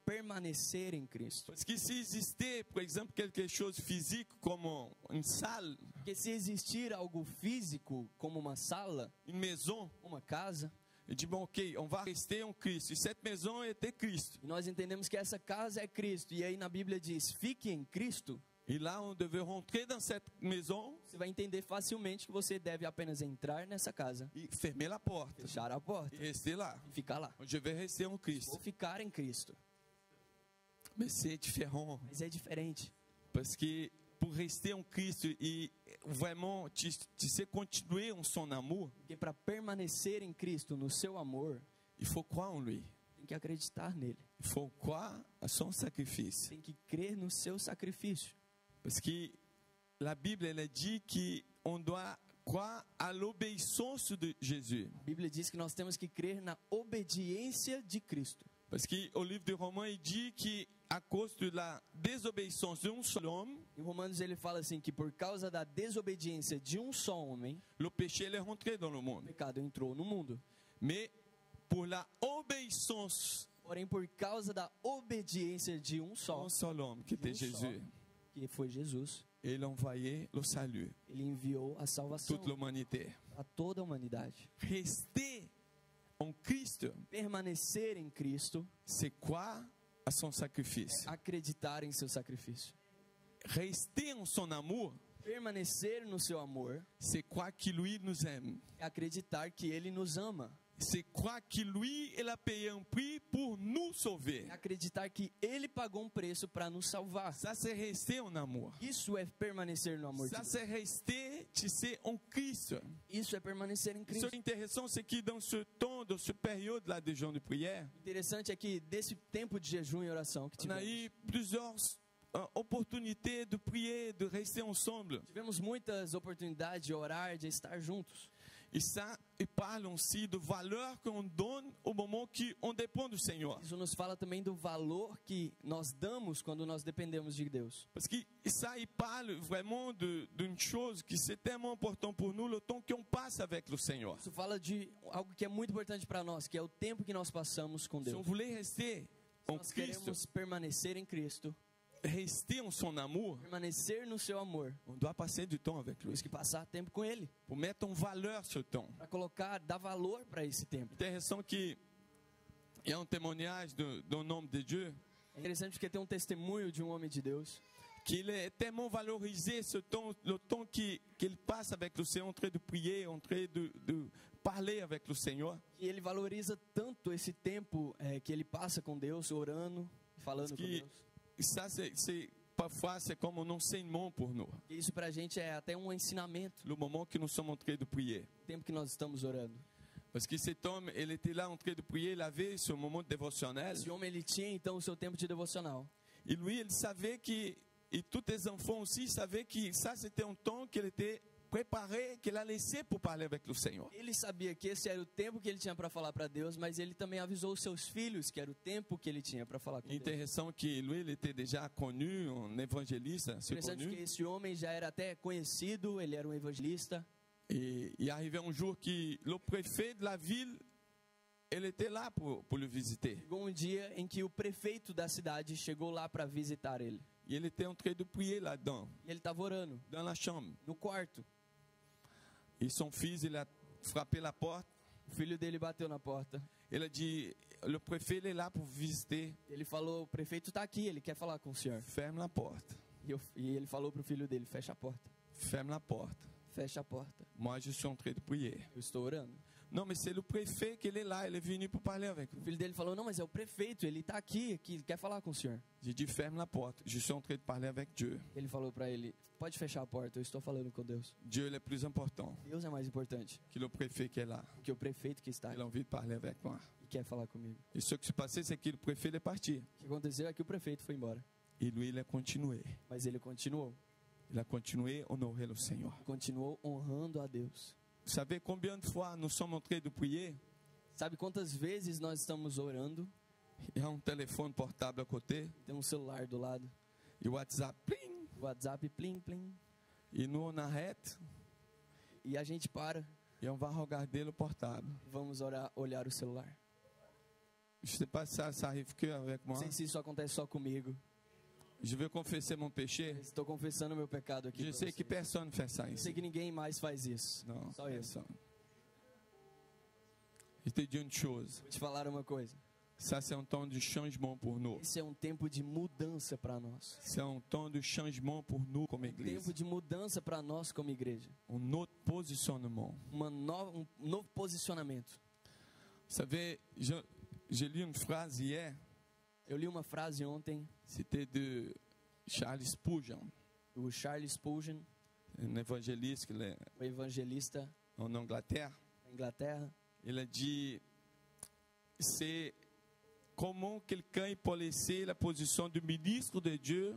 permanecer em Cristo? Parce que si existait, par exemple, quelque chose physique comme une salle, Porque se existir algo físico, como uma sala, une maison, uma casa, je dis, bon, ok, on va rester en Christ. Et cette maison était Christ. e nós entendemos que essa casa é Cristo, e aí na Bíblia diz, fique em Cristo, Et là, on devait rentrer dans cette maison você vai entender facilmente que você deve apenas entrar nessa casa, et fermer la porte. fechar a porta Et rester là. e ficar lá. Je vais rester en Christ. Vou ficar em Cristo. Mais c'est différent. Mas é diferente. Parce que pour rester en Christ et vraiment, tu sais, continuer en son amour, Porque para permanecer em Cristo, no seu amor, il faut croire en lui. tem que acreditar nele. Il faut croire à son sacrifice. Tem que crer no seu sacrifício. Parce que la Bible, elle a dit qu'on doit croire à l'obéissance de Jésus. A Bíblia diz que nós temos que crer na obediência de Cristo. Parce qu'au livre de Romains, il dit qu'à cause de la désobéissance d'un seul homme, Em Romanos ele fala assim que por causa da desobediência de um só homem, le péché est rentré dans le o monde. pecado entrou no mundo. Mais pour la obéissance Porém, por causa da obediência de um só, d'un seul homme, qui était Jésus, que foi Jesus, il a envoyé le salut, ele enviou a salvação toute l'humanité. a toda a humanidade. Rester en Christ, Permanecer em Cristo, c'est croire à son sacrifice. acreditar em seu sacrifício. Rester en son amour, Permanecer no seu amor c'est croire que lui nous aime. é acreditar que ele nos ama. C'est croire que lui, il a payé un prix pour nous sauver. É acreditar que ele pagou um preço para nos salvar. Ça, c'est rester en amour. Isso é permanecer no amor de Ça, Deus. c'est rester, tu sais, en Christ. Isso é permanecer em Ce Cristo. qui est intéressant, c'est que dans ce temps, dans cette période-là de jeûne de prière, Interessante é que desse tempo de jejum e oração que on a tivemos, eu plusieurs opportunités de prier, de rester ensemble. tivemos muitas oportunidades de orar, de estar juntos. Et ça, il parle aussi de valeur qu'on donne au moment qu'on dépend du Seigneur. Isso nos fala também do valor que nós damos quando nós dependemos de Deus. Parce que ça, il parle vraiment d'une chose qui c'est tellement important pour nous, le temps qu'on passe avec le Seigneur. Isso fala de algo que é muito importante para nós, que é o tempo que nós passamos com Si on Deus. voulait rester en Nós Christ, queremos permanecer em Cristo, rester en son amour, permanecer no seu amor. on doit passer du temps avec lui. Temos que passar tempo com Ele, Pour mettre en valeur ce temps. para colocar, dar valor para esse tempo. Intéressant qu'il y a un témoignage d'un homme de Dieu É interessante porque tem um testemunho de um homem de Deus, qu'il est tellement valorisé ce temps, le temps qu'il passe avec le Seigneur, en train de prier, en train de parler avec le Seigneur. e ele valoriza tanto esse tempo que ele passa com Deus, orando, falando com Que Deus. ça, parfois, c'est comme un enseignement pour nous. E isso pra gente é até um ensinamento, Le moment que nous sommes en train de prier. o tempo que nós estamos orando. Parce que cet homme, il était là en train de prier, il avait ce moment dévotionnel. Esse homem, ele tinha então o seu tempo de devocional. Et lui, il savait que, et tous les enfants aussi savaient que ça, c'était un temps qu'il était préparé, qu'il a laissé pour parler avec le Seigneur. Ele sabia que esse era o tempo que ele tinha para falar para Deus, mas ele também avisou os seus filhos que era o tempo que ele tinha para falar com Deus. Intéressant que lui, il était déjà connu, un évangéliste, c'est Interessante que connu. esse homem já era até conhecido, ele era um evangelista. Et il arrivait un jour que le préfet de la ville, il était là pour le visiter. Chegou um dia em que o prefeito da cidade chegou lá para visitar ele. Et il était en train de prier là-dedans, E ele estava orando dans la chambre. no quarto. Et son fils, il a frappé la porte. O filho dele bateu na porta. Il a dit, le préfet, il est là pour visiter. Ele falou: o prefeito está aqui, ele quer falar com o senhor. Ferme la porte. E ele falou para o filho dele: fecha a porta, Ferme la porte. fecha a porta. Moi, je suis en train de prier. Eu estou orando. Non, mais c'est le préfet qui est là. Il est venu pour parler avec O vous. filho dele falou: não, mas é o prefeito, ele está aqui, ele quer falar com o senhor. J'ai dit, ferme la porte. Je suis en train de parler avec Dieu. Ele falou para ele: pode fechar a porta, eu estou falando com Deus. Dieu il est plus important Deus é mais importante que le préfet qui est là. do que o prefeito que está Il aqui a envie de parler avec moi. e quer falar comigo. Et ce qui s'est passé, c'est que le préfet il est parti. O que aconteceu é que o prefeito foi embora, Et lui, il a continué. mas ele continuou. Il a continué à honorer le Seigneur. Continuou honrando a Deus. Vous savez combien de fois nous sommes en train de prier? Sabe quantas vezes nós estamos orando, Il y a un téléphone portable à côté. tem um celular do lado, Et WhatsApp, pling. WhatsApp, plim, plim, Et nous, on arrête. e a gente para Et on va regarder le portable. e vamos olhar o celular. Je ne sais pas si ça arrive que avec Não moi. sei se isso acontece só comigo. Je veux confesser mon péché. Estou confessando meu pecado aqui. Je pra sais você. que personne ne fait ça Eu sei ici. que ninguém mais faz isso. Non, Só eu. personne. Je te dis une chose. Vou te falar uma coisa. Ça, c'est un temps de changement pour nous. Esse é um tempo de mudança para nós. C'est un temps de changement pour nous comme Tempo Église. de mudança para nós como igreja. Un autre positionnement. Um novo posicionamento. Vous savez, j'ai lu une phrase hier. Eu li uma frase ontem C'était de Charles Spurgeon, do Charles Spurgeon, un évangéliste o evangelista en Angleterre. da Inglaterra. Il a dit, c'est comment quelqu'un peut laisser la position de ministre de Dieu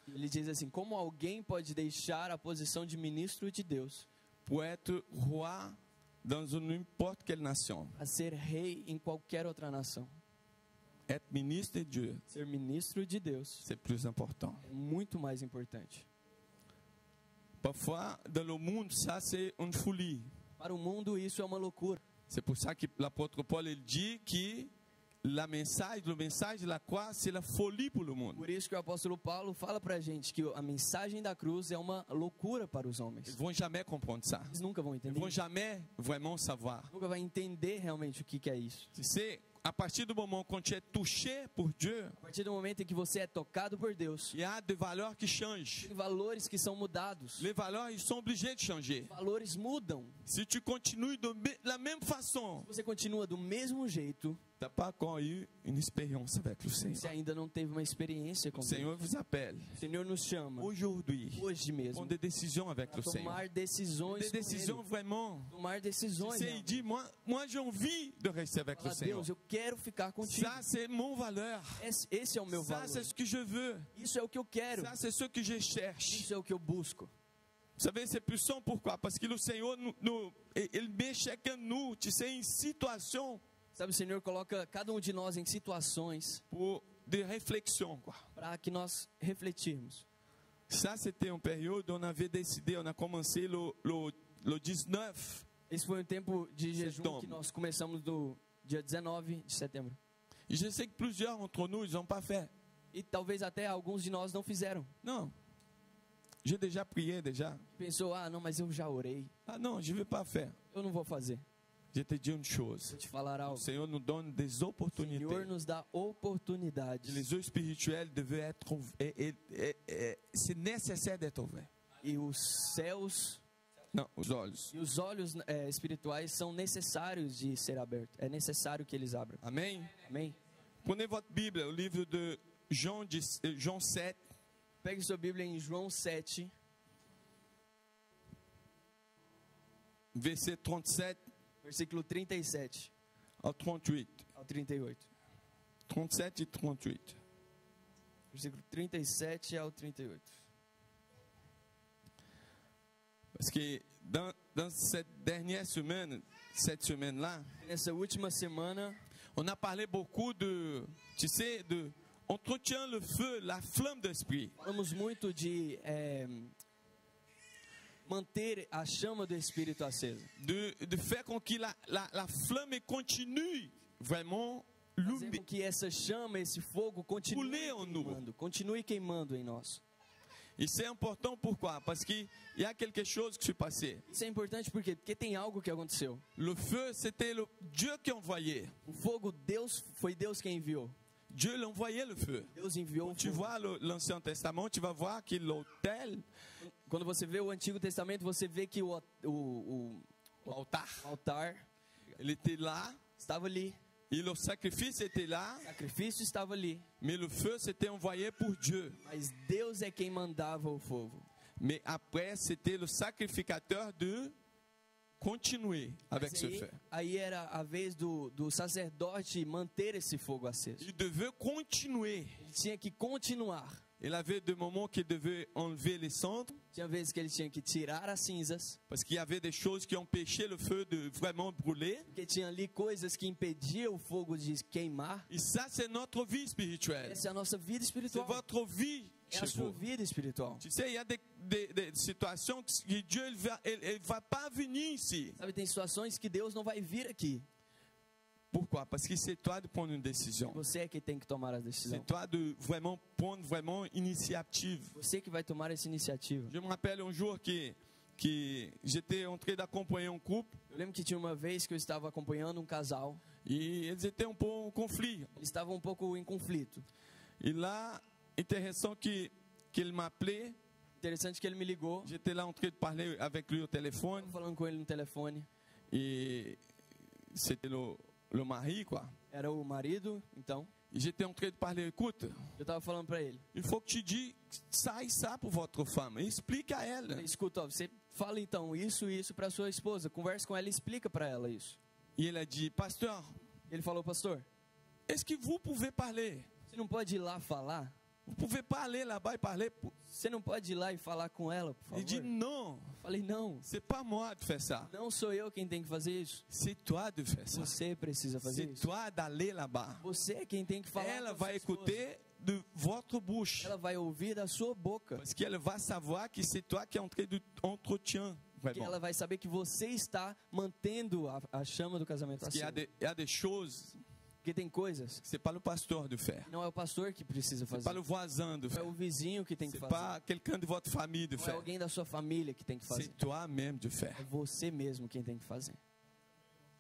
Ele diz assim: como alguém pode deixar a posição de ministro de Deus pour être roi dans n'importe quelle nation. a ser rei em qualquer outra nação? Être ministre de Dieu, Ser ministro de Deus c'est plus important. é muito mais importante. Parfois, dans le monde, ça c'est une folie. Para o mundo, isso é uma loucura. C'est pour ça que l'apôtre Paul il dit que le message de la croix, c'est la folie pour le monde. Por isso que o apóstolo Paulo fala pra gente que a mensagem da cruz é uma loucura para os Ils homens. ne vont jamais comprendre ça. Eles nunca vão Ils ne entender. vont jamais vraiment savoir. Nunca vai entender realmente o que é isso. C'est à partir du moment quand tu es touché pour Dieu, A partir do momento em que você é tocado por Deus, il y a des valeurs qui changent. tem valores que são mudados. Les valeurs, ils sont obligés de changer. Valores mudam. Si tu continues de la même façon, Se você continua do mesmo jeito, tu n'as pas encore eu une expérience avec le você Seigneur. ainda não teve uma experiência com Le Deus. Seigneur vous appelle O Senhor nos chama aujourd'hui hoje pour mesmo prendre des décisions avec a le Seigneur. tomar decisões Des com décisions Ele. vraiment. Tomar decisões. C'est, il dit, moi j'ai envie de rester avec le Fala, Seigneur. Deus, eu quero ficar contigo. Ça, c'est mon valeur. Esse é o meu Ça, valor. c'est ce que je veux. Isso é o que eu quero. Ça, c'est ce que je cherche. Isso é o que eu busco. Vous savez, c'est puissant, pourquoi? Parce que le Senhor, Ele mexe com nous, tu sais, em situação Sabe, o Senhor coloca cada um de nós em situações de réflexion, quoi. para que nós refletirmos. Ça, c'était une période où on avait décidé, on a commencé le 19. Esse foi um tempo de jejum Setembro. que nós começamos no dia 19 de setembro. Et je sais que plusieurs d'entre nous, ils n'ont pas fait. E talvez até alguns de nós não fizeram. Non. J'ai déjà prié, déjà. Pensou, não, mas eu já orei. Ah non, je ne vais pas faire. Eu não vou fazer. Je te dis une chose. Vou te falar Le algo. Seigneur nous donne des O opportunités. Senhor nos dá oportunidades. Les yeux spirituels devaient être c'est nécessaire d'être ouverts. E os céus Non, aux olhos. e os olhos espirituais são necessários de ser abertos. É necessário que eles abram. Amen. Amém? Prenez votre Bible, au livre de Jean 7, Pegue sua Bíblia em João 7, verset 37 versículo 37 à 38. ao 38. 37 et 38. Versículo 37 ao 38. Parce que dans cette dernière semaine, cette semaine-là, Nessa última semana, on a parlé beaucoup de, tu sais, de entretient le feu, la flamme d'esprit. falamos muito de manter a chama do Espírito acesa. De faire com que la flamme continue vraiment Fazer com que essa chama, esse fogo continue Brûler en nous. queimando, continue queimando em nós. Et c'est important, pourquoi? Parce qu'il y a quelque chose qui s'est passé. Isso é importante porque tem algo que aconteceu. Le feu, c'était le Dieu qui envoyait. O fogo, foi Deus quem enviou. Dieu l'envoyait le feu. Deus enviou o Tu fogo. vois l'Ancien Testament, tu vas voir que l'autel, Quando você vê o Antigo Testamento, você vê que o l'altar, altar il était là, estava ali, et le sacrifice était là, o sacrifício estava ali, mais le feu, c'était envoyé pour Dieu. mas Deus é quem mandava o fogo. Mais après, c'était le sacrificateur de continuer avec Mas ce feu. aí era a vez do sacerdote manter esse fogo aceso. Il devait continuer. Ele tinha que continuar. Il avait des moments qu'il devait enlever les cendres, Tinha vezes que ele tinha que tirar as cinzas, parce qu'il y avait des choses qui empêchaient le feu de vraiment brûler. porque tinha ali coisas que impediam o fogo de queimar. Et ça, c'est notre vie spirituelle. Essa é a nossa vida C'est espiritual. votre vie É chez a sua vous. vida espiritual. Tu sais, il y a des situations que Dieu il va pas venir ici. Sabe, tem situações que Deus não vai vir aqui. Pourquoi? Parce que c'est toi de prendre une décision. Você é que tem que tomar a decisão. C'est toi de vraiment prendre vraiment initiative. Você que vai tomar essa iniciativa. Je me rappelle un jour que j'étais en train d'accompagner un couple Eu lembro que tinha uma vez que eu estava acompanhando um casal. et ils étaient un peu en conflit. Eles estavam um pouco em conflito. Et là, intéressant qu'il m'appelait. Interessante que ele me ligou. J'étais là en train de parler avec lui au téléphone Estava falando com ele no telefone. et c'était le mari, quoi. Era o marido, então. Et j'étais en train de parler, écoute, Eu estava falando para ele. il faut que tu dis ça et ça pour votre femme. Explique à elle. Escuta, ó, você fala então isso e isso para sua esposa. Conversa com ela e explica para ela isso. Et elle a dit, pasteur, Ele falou, pastor, est-ce que vous pouvez parler? você não pode ir lá falar? Vous pouvez pas aller là-bas et parler. Você não pode ir lá e falar com ela, por Il dit, favor? non, Falei, não. c'est pas moi de faire ça. Não sou eu quem tem que fazer isso. C'est toi de faire ça. Você precisa fazer C'est isso. toi d'aller là-bas. Você é quem tem que falar. Elle com a va sua esposa. écouter de votre bouche. Ela vai ouvir da sua boca. Parce qu'elle va savoir que c'est toi qui es en train d'entretien. Porque ela vai saber que você está mantendo a chama do casamento Parce qu'il acesa. y a des choses, Porque tem coisas c'est pas le pasteur de faire. que não é o pastor que precisa C'est fazer. pas le voisin de Não é faire. o vizinho que tem que C'est fazer. pas quelqu'un de votre famille de Não é faire. alguém da sua família que tem que fazer. C'est toi-même de faire. É você mesmo quem tem que fazer.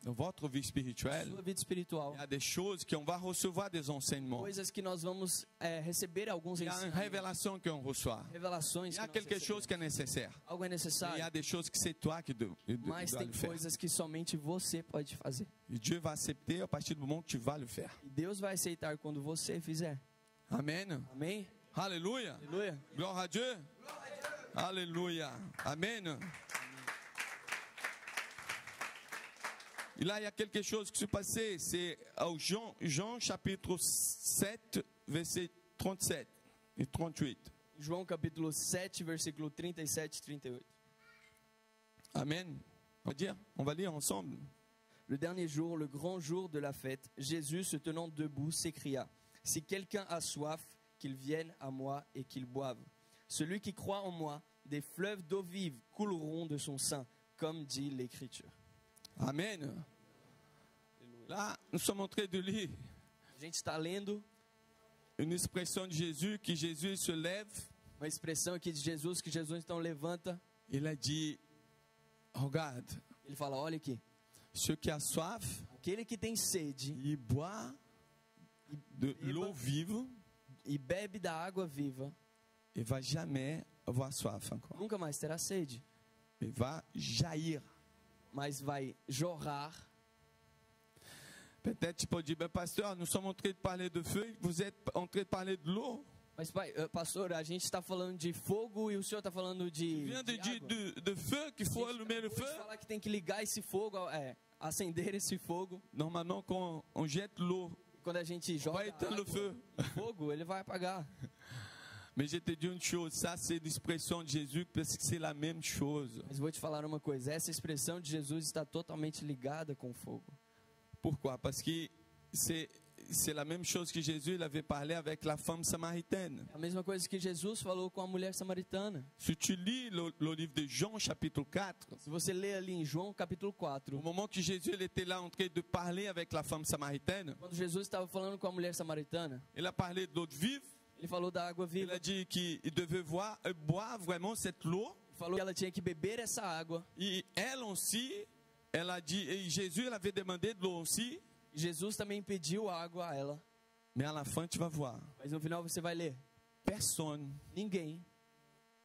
Dans votre vie spirituelle, Sua vida espiritual. il y a des choses qu'on va recevoir des enseignements. Coisas que nós vamos receber alguns Il y a une ensinamentos. révélation qu'on reçoit. Revelações Il y a que nós quelque recebemos. chose qui est nécessaire. Algo é Il y a necessário. des choses que c'est toi qui dois Mas tem le faire. coisas que somente você pode fazer. Et Dieu va accepter à partir du moment que tu vas le faire. E Deus vai aceitar quando você fizer. Amen. Amém? Alléluia. Aleluia. Gloire à Dieu. Alléluia. Amen. Et là, il y a quelque chose qui s'est passé. C'est au Jean chapitre 7, verset 37 et 38. João capítulo 7, versículo 37 e 38. Amen. On va dire, on va lire ensemble. Le dernier jour, le grand jour de la fête, Jésus, se tenant debout, s'écria, « Si quelqu'un a soif, qu'il vienne à moi et qu'il boive. Celui qui croit en moi, des fleuves d'eau vive couleront de son sein, comme dit l'Écriture. » Amen. Là, nous sommes en train de lire A gente está lendo une expression de Jésus, que Jésus se lève. uma expressão aqui de Jesus, que Jesus então levanta. Il a dit, regarde, Ele fala, olha aqui, ceux qui a soif, aquele que tem sede il boit de l'eau vive e bebe da água viva, et va jamais avoir soif encore. nunca mais terá sede, Il va jaillir. mas vai jorrar. Peut-être tu peux dire, ben, pasteur, nous sommes en train de parler de feu, vous êtes en train de parler de l'eau. Mas, pai, pastor, a gente está falando de fogo e o senhor está falando Tu de viens de dire água. de feu, qu'il faut allumer le Acabou de feu. falar que tem que ligar esse fogo, acender esse fogo. Normalement, quand on jette l'eau, Quando a gente on joga va éteindre le água, feu. o fogo, ele vai apagar. Mais je te dis une chose, ça c'est l'expression de Jésus parce que c'est la même chose. Mas vou te falar uma coisa, essa expressão de Jesus está totalmente ligada com o fogo. Pourquoi? Parce que c'est la même chose que Jésus il avait parlé avec la femme samaritaine. É a mesma coisa que Jesus falou com a mulher samaritana. Si tu lis le livre de Jean chapitre 4, Se você ler ali em João capítulo 4, au moment que Jésus il était là en train de parler avec la femme samaritaine, quando Jesus estava falando com a mulher samaritana, il a parlé de l'eau vive, ele falou da água il viva. a dit qu'il devait boire vraiment cette eau. Ele falou que ela tinha que beber essa água. Et elle aussi, elle a dit, et Jésus elle avait demandé de l'eau aussi, Jesus também pediu água a ela. mais à la fin tu vas voir, Mas no final você vai ler, personne ninguém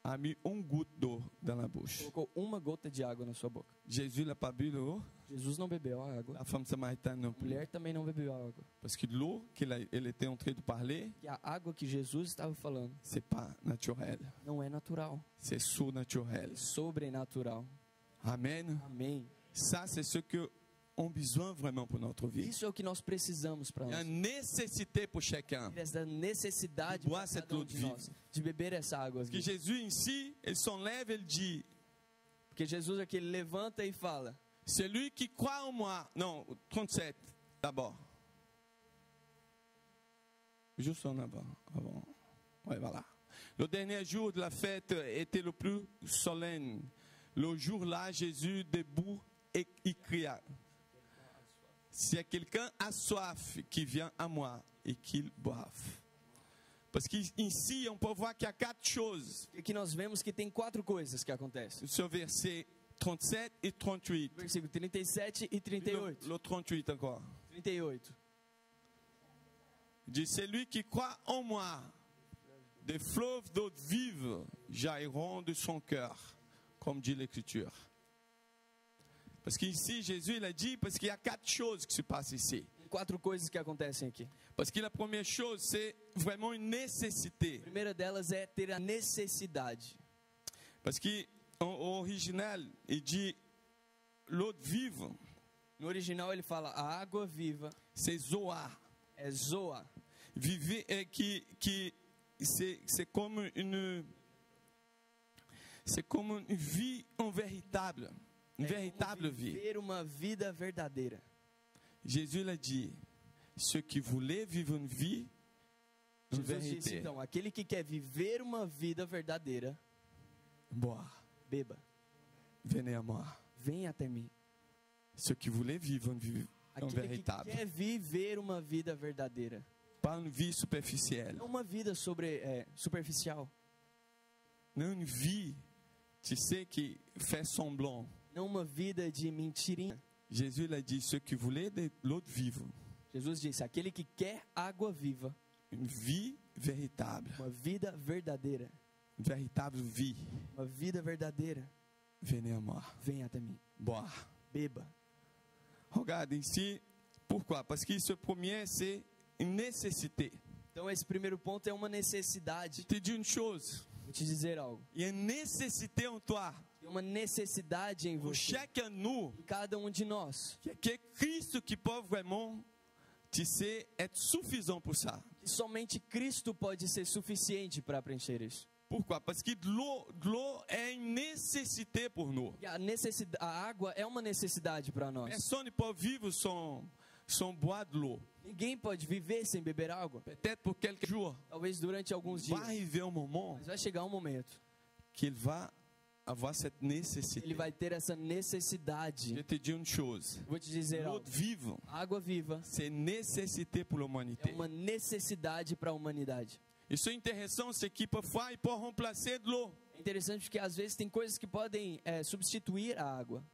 a mis une goutte d'eau dans la bouche. colocou uma gota de água na sua boca. Jésus n'a pas bu l'eau, Jesus não bebeu a água. la femme samaritaine non A plus. mulher também não bebeu a água. Parce que l'eau qu'elle était en train de parler, E a água que Jesus estava falando c'est pas naturel, não é natural, c'est surnaturel. é sobrenatural. Amen. Amém. Ça, c'est ce que ont besoin vraiment pour notre vie. Isso é o que nós precisamos para Il y a nós. une nécessité pour chacun. Essa necessidade De boire para cette cada eau de vive. nós, de beber essa água Parce que viva. Jésus ici, il s'enlève, il dit, Porque Jesus aqui ele levanta e fala: celui qui croit en moi, non, 37 d'abord. Juste en avant. Ouais, voilà. Le dernier jour de la fête était le plus solennel. Le jour-là, Jésus debout et il cria. S'il y a quelqu'un a soif, qui vient à moi et qu'il boive. Parce qu'ici, on peut voir qu'il y a 4 choses. E aqui nós vemos que tem 4 coisas que acontecem. Sur versets 37 et 38. Versículo 37 e 38. Le 38 encore. 38. Il dit, c'est lui qui croit en moi. Des fleuves d'eau vive jailliront de son cœur, comme dit l'Écriture. Parce qu'ici, Jésus, il a dit, parce qu'il y a 4 choses qui se passent ici. 4 coisas que acontecem aqui. Parce que la première chose, c'est vraiment une nécessité. A primeira delas é ter a necessidade. Parce qu'en original, il dit, l'eau vive, No original ele fala a água viva c'est Zoa. é Zoa. Vivre, c'est comme une vie en véritable. Une véritable vie. Viver uma vida verdadeira. Jésus l'a dit, ceux qui voulaient vivre une vie en Jesus disse vérité, então, aquele que quer viver uma vida verdadeira, boire, beba. venez à moi. Venha até mim. Ceux qui voulaient vivre une vie en Aquele que véritable, quer viver uma vida verdadeira. pas une vie superficielle, Não uma vida superficial. non une vie, tu sais, qui fait semblant. Não uma vida de mentirinha. Jésus l'a dit, ceux qui voulaient de l'eau vive, Jesus disse, aquele que quer água viva, une vie véritable, uma vida verdadeira, une véritable vie, uma vida verdadeira, venez à moi, venha até mim. boire. Beba. Regarde ici, pourquoi? Parce que ce premier, c'est une nécessité. Então esse primeiro ponto é uma necessidade. Je te dis une chose, Vou te dizer algo. il y a une nécessité en toi, Tem uma necessidade em pour você, chacun de nous, em cada de nós. que é Cristo qui peut vraiment, tu sais, être suffisant pour ça. E somente Cristo pode ser suficiente para preencher isso. Pourquoi? Parce que de l'eau est une nécessité pour nous. E a água é uma necessidade para nós. Personne ne peut vivre sans boire de l'eau. Ninguém pode viver sem beber água. Peut-être pour quelques jours. Talvez durante alguns Va dias. arriver un moment Mas vai chegar um momento. qu'il va avoir cette nécessité. Ele vai ter essa necessidade. Je te dis une chose. Vou te dizer L'eau algo. vive, A água viva c'est une nécessité pour é l'humanité. uma necessidade para a humanidade. Isso é interessant, c'est qu'il parfois il peut remplacer de l'eau. É interessante porque às vezes tem coisas que podem substituir a água.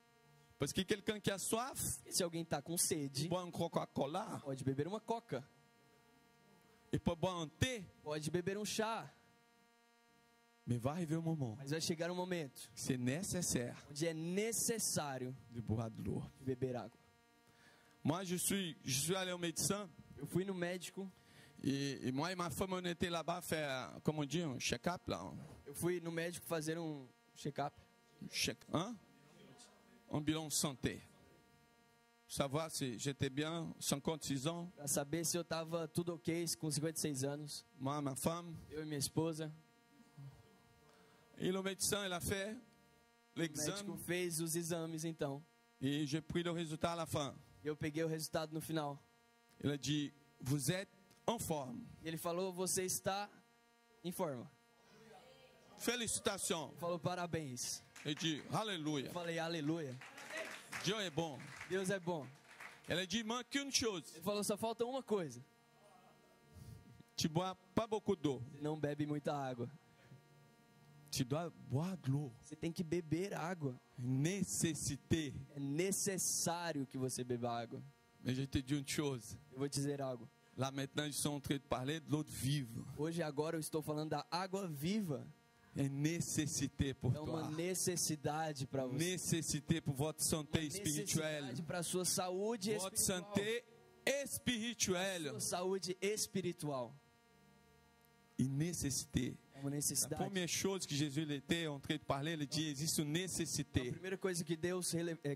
Parce que quelqu'un qui a soif, E se alguém está com il sede, boit un Coca-Cola, pode beber uma coca, il peut boire un thé, pode beber um chá. mais va arriver un moment, Mas vai chegar um momento c'est nécessaire onde é necessário de boire de l'eau. beber água. Moi, je suis allé au médecin, Eu fui no médico, et moi et ma femme, on était là-bas faire, comment on dit, un check-up, là. eu fui no médico fazer um check-up, Un bilan de santé. Savoir si j'étais bien, 56 ans, para saber se eu estava tudo ok com 56 anos, moi, ma femme. eu e minha esposa. Et le médecin, il a fait O médico l'examen, fez os exames então. et j'ai pris le résultat à la fin. Eu peguei o resultado no final. Il a dit, vous êtes en forme. E ele falou: você está em forma. Félicitations. Ele falou: parabéns. Il dit, Alléluia. Eu falei: aleluia. Dieu est bon. Deus é bom. Elle a dit, il manque une chose. Ele falou: só falta uma coisa. Tu bois pas beaucoup d'eau. Não bebe muita água. Tu dois boire de l'eau. Você tem que beber água. Nécessité. É necessário que você beba água. Mais je te dis une chose. Eu vou te dizer algo. Là maintenant, ils sont en train de parler de l'eau vive. Hoje, agora, eu estou falando da água viva. É nécessité pour É uma toi. necessidade para você. Nécessité pour votre santé Necessidade spirituelle. para a sua saúde Votre espiritual. santé spirituelle. Sua saúde espiritual. Une nécessité. É uma La necessidade. première chose que Jésus il était en train de parler, il dit, il existe une A nécessité. primeira coisa que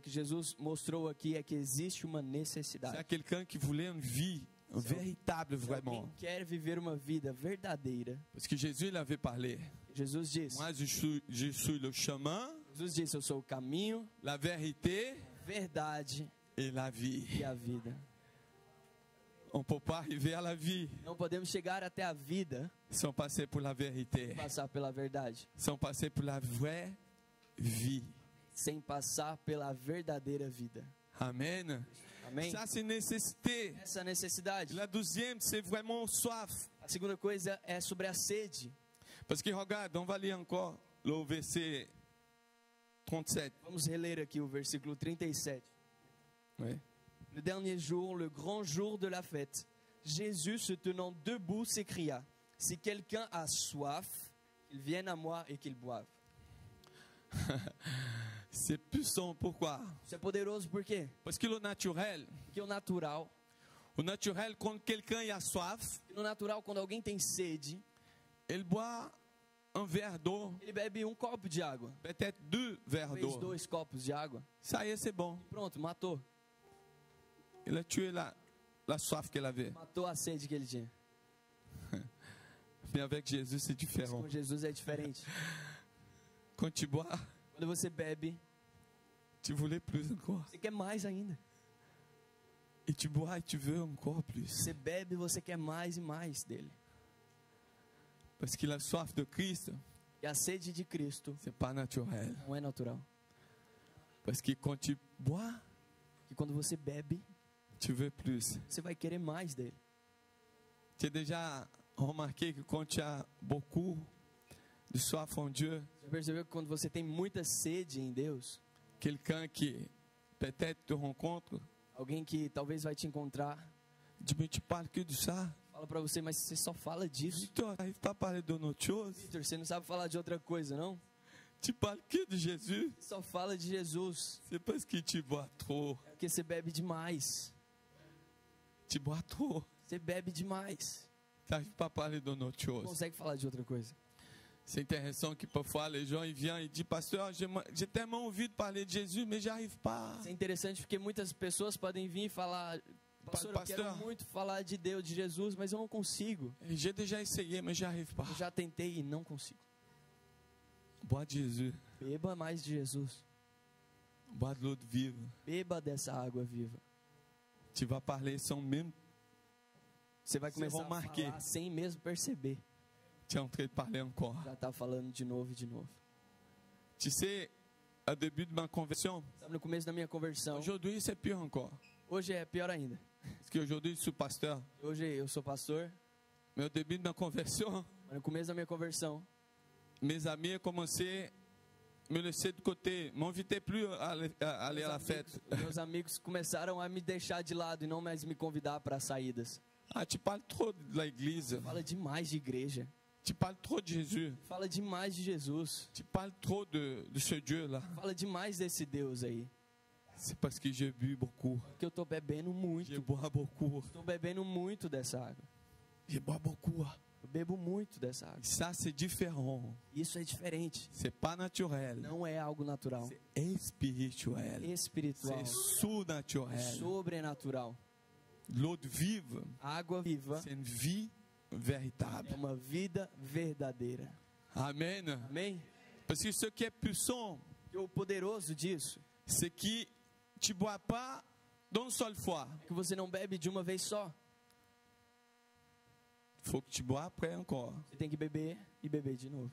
que Jesus mostrou aqui é que existe uma C'est necessidade. quelqu'un qui voulait une vie, une véritable Se vraiment. alguém quer viver uma vida verdadeira, Parce que Jésus il avait parlé. Jesus disse. Moi, je suis le chemin, Jesus disse: eu sou o caminho, la vérité a verdade et la vie. e a vida. On ne peut pas arriver à la vie Não podemos chegar até a vida sans passer pour la vérité, sem passar pela verdade, sans passer pour la vraie vie. sem passar pela verdadeira vida. Amen. Amém? Ça, c'est une nécessité. Essa necessidade. La deuxième, c'est vraiment soif. A segunda coisa é sobre a sede. Parce que regarde, on va lire encore le verset 37. Vamos reler aqui o versículo 37. Oui. Le dernier jour, le grand jour de la fête, Jésus, se tenant debout, s'écria: si quelqu'un a soif, qu'il vienne à moi et qu'il boive. C'est puissant. Pourquoi? Isso é poderoso por quê? Parce que le naturel, Porque au naturel, quand quelqu'un a soif, no natural, quando alguém tem sede, il boit un verre d'eau, ele bebe um copo de água, peut-être 2 verres talvez d'eau. 2 copos de água, Ça y est, c'est bon. pronto, matou. Il a tué la soif qu'elle avait. Matou a sede que ele tinha. Mais avec Jésus, c'est Mas différent. com Jesus é diferente. Quand tu bois, Quando você bebe, tu voulais plus encore. você quer mais ainda. Et tu bois et tu veux encore plus. Você bebe e você quer mais e mais dele. Parce que la soif de Christ, E a sede de Cristo c'est pas naturel. não é natural. Parce que quand tu bois, E quando você bebe, tu veux plus. você vai querer mais dele. Tu as déjà remarqué que quand tu as beaucoup de soif en Dieu, Já percebeu que quando você tem muita sede em Deus, quelqu'un qui peut-être te rencontre, alguém que talvez vai te encontrar, dit, mais tu parles que de ça. fala pra você: mas você só fala disso. Victor, tu n'arrives pas à parler de notre chose. Victor, você não sabe falar de outra coisa, não? Tu parles que de Jésus. Você só fala de Jesus. C'est parce que tu bois trop. É porque você bebe demais. Tu bois trop. Você bebe demais. Tu n'arrives pas à parler de notre Não chose. consegue falar de outra coisa. C'est intéressant que parfois les gens ils viennent et disent, pasteur, j'ai tellement envie de parler de Jésus, mais j'arrive pas. Isso é interessante porque muitas pessoas podem vir e falar: pastor, eu quero Pastor. muito falar de Deus, de Jesus, mas eu não consigo. J'ai déjà essayé, mais j'arrive pas. Eu já tentei e não consigo. Bois de Jésus. Beba mais de Jesus. Bois de l'eau vive. Beba dessa água viva. Tu vas parler sans même Você vai Você começar a remarquer. falar sem mesmo perceber. tu es en train de parler encore. Já está falando de novo e de novo. Tu sais, au début de ma conversion, Sabe, no começo da minha conversão, aujourd'hui c'est pire encore. hoje é pior ainda. Parce qu'aujourd'hui je suis pasteur. Hoje eu sou pastor, Mais au début de ma conversion, mas no começo da minha conversão, mes amis ont commencé à me laisser de côté, m'invitaient plus à aller à la fête. meus amigos começaram a me deixar de lado e não mais me convidar para as saídas. Ah, tu parles trop de l'église. Fala demais de igreja. Tu parles trop de Jésus. Fala demais de Jesus. Tu parles trop de ce Dieu-là. Fala demais desse Deus aí. C'est parce que j'ai bu beaucoup. Porque eu tô bebendo Je muito. bois beaucoup. Tô bebendo muito dessa água. Je bois beaucoup. Eu bebo muito dessa água. Ça, c'est différent. Isso é diferente. C'est pas naturel. Não é algo natural. C'est spirituel. Espiritual. C'est surnaturel. Sobrenatural. L'eau vive, A água viva c'est une vie véritable. é uma vida verdadeira. Amen. Amém? Parce que ce qui est puissant, E o poderoso disso c'est que tu ne bois pas d'une seule fois. é que você não bebe de uma vez só. Il faut que tu bois après encore. Você tem que beber e beber de novo.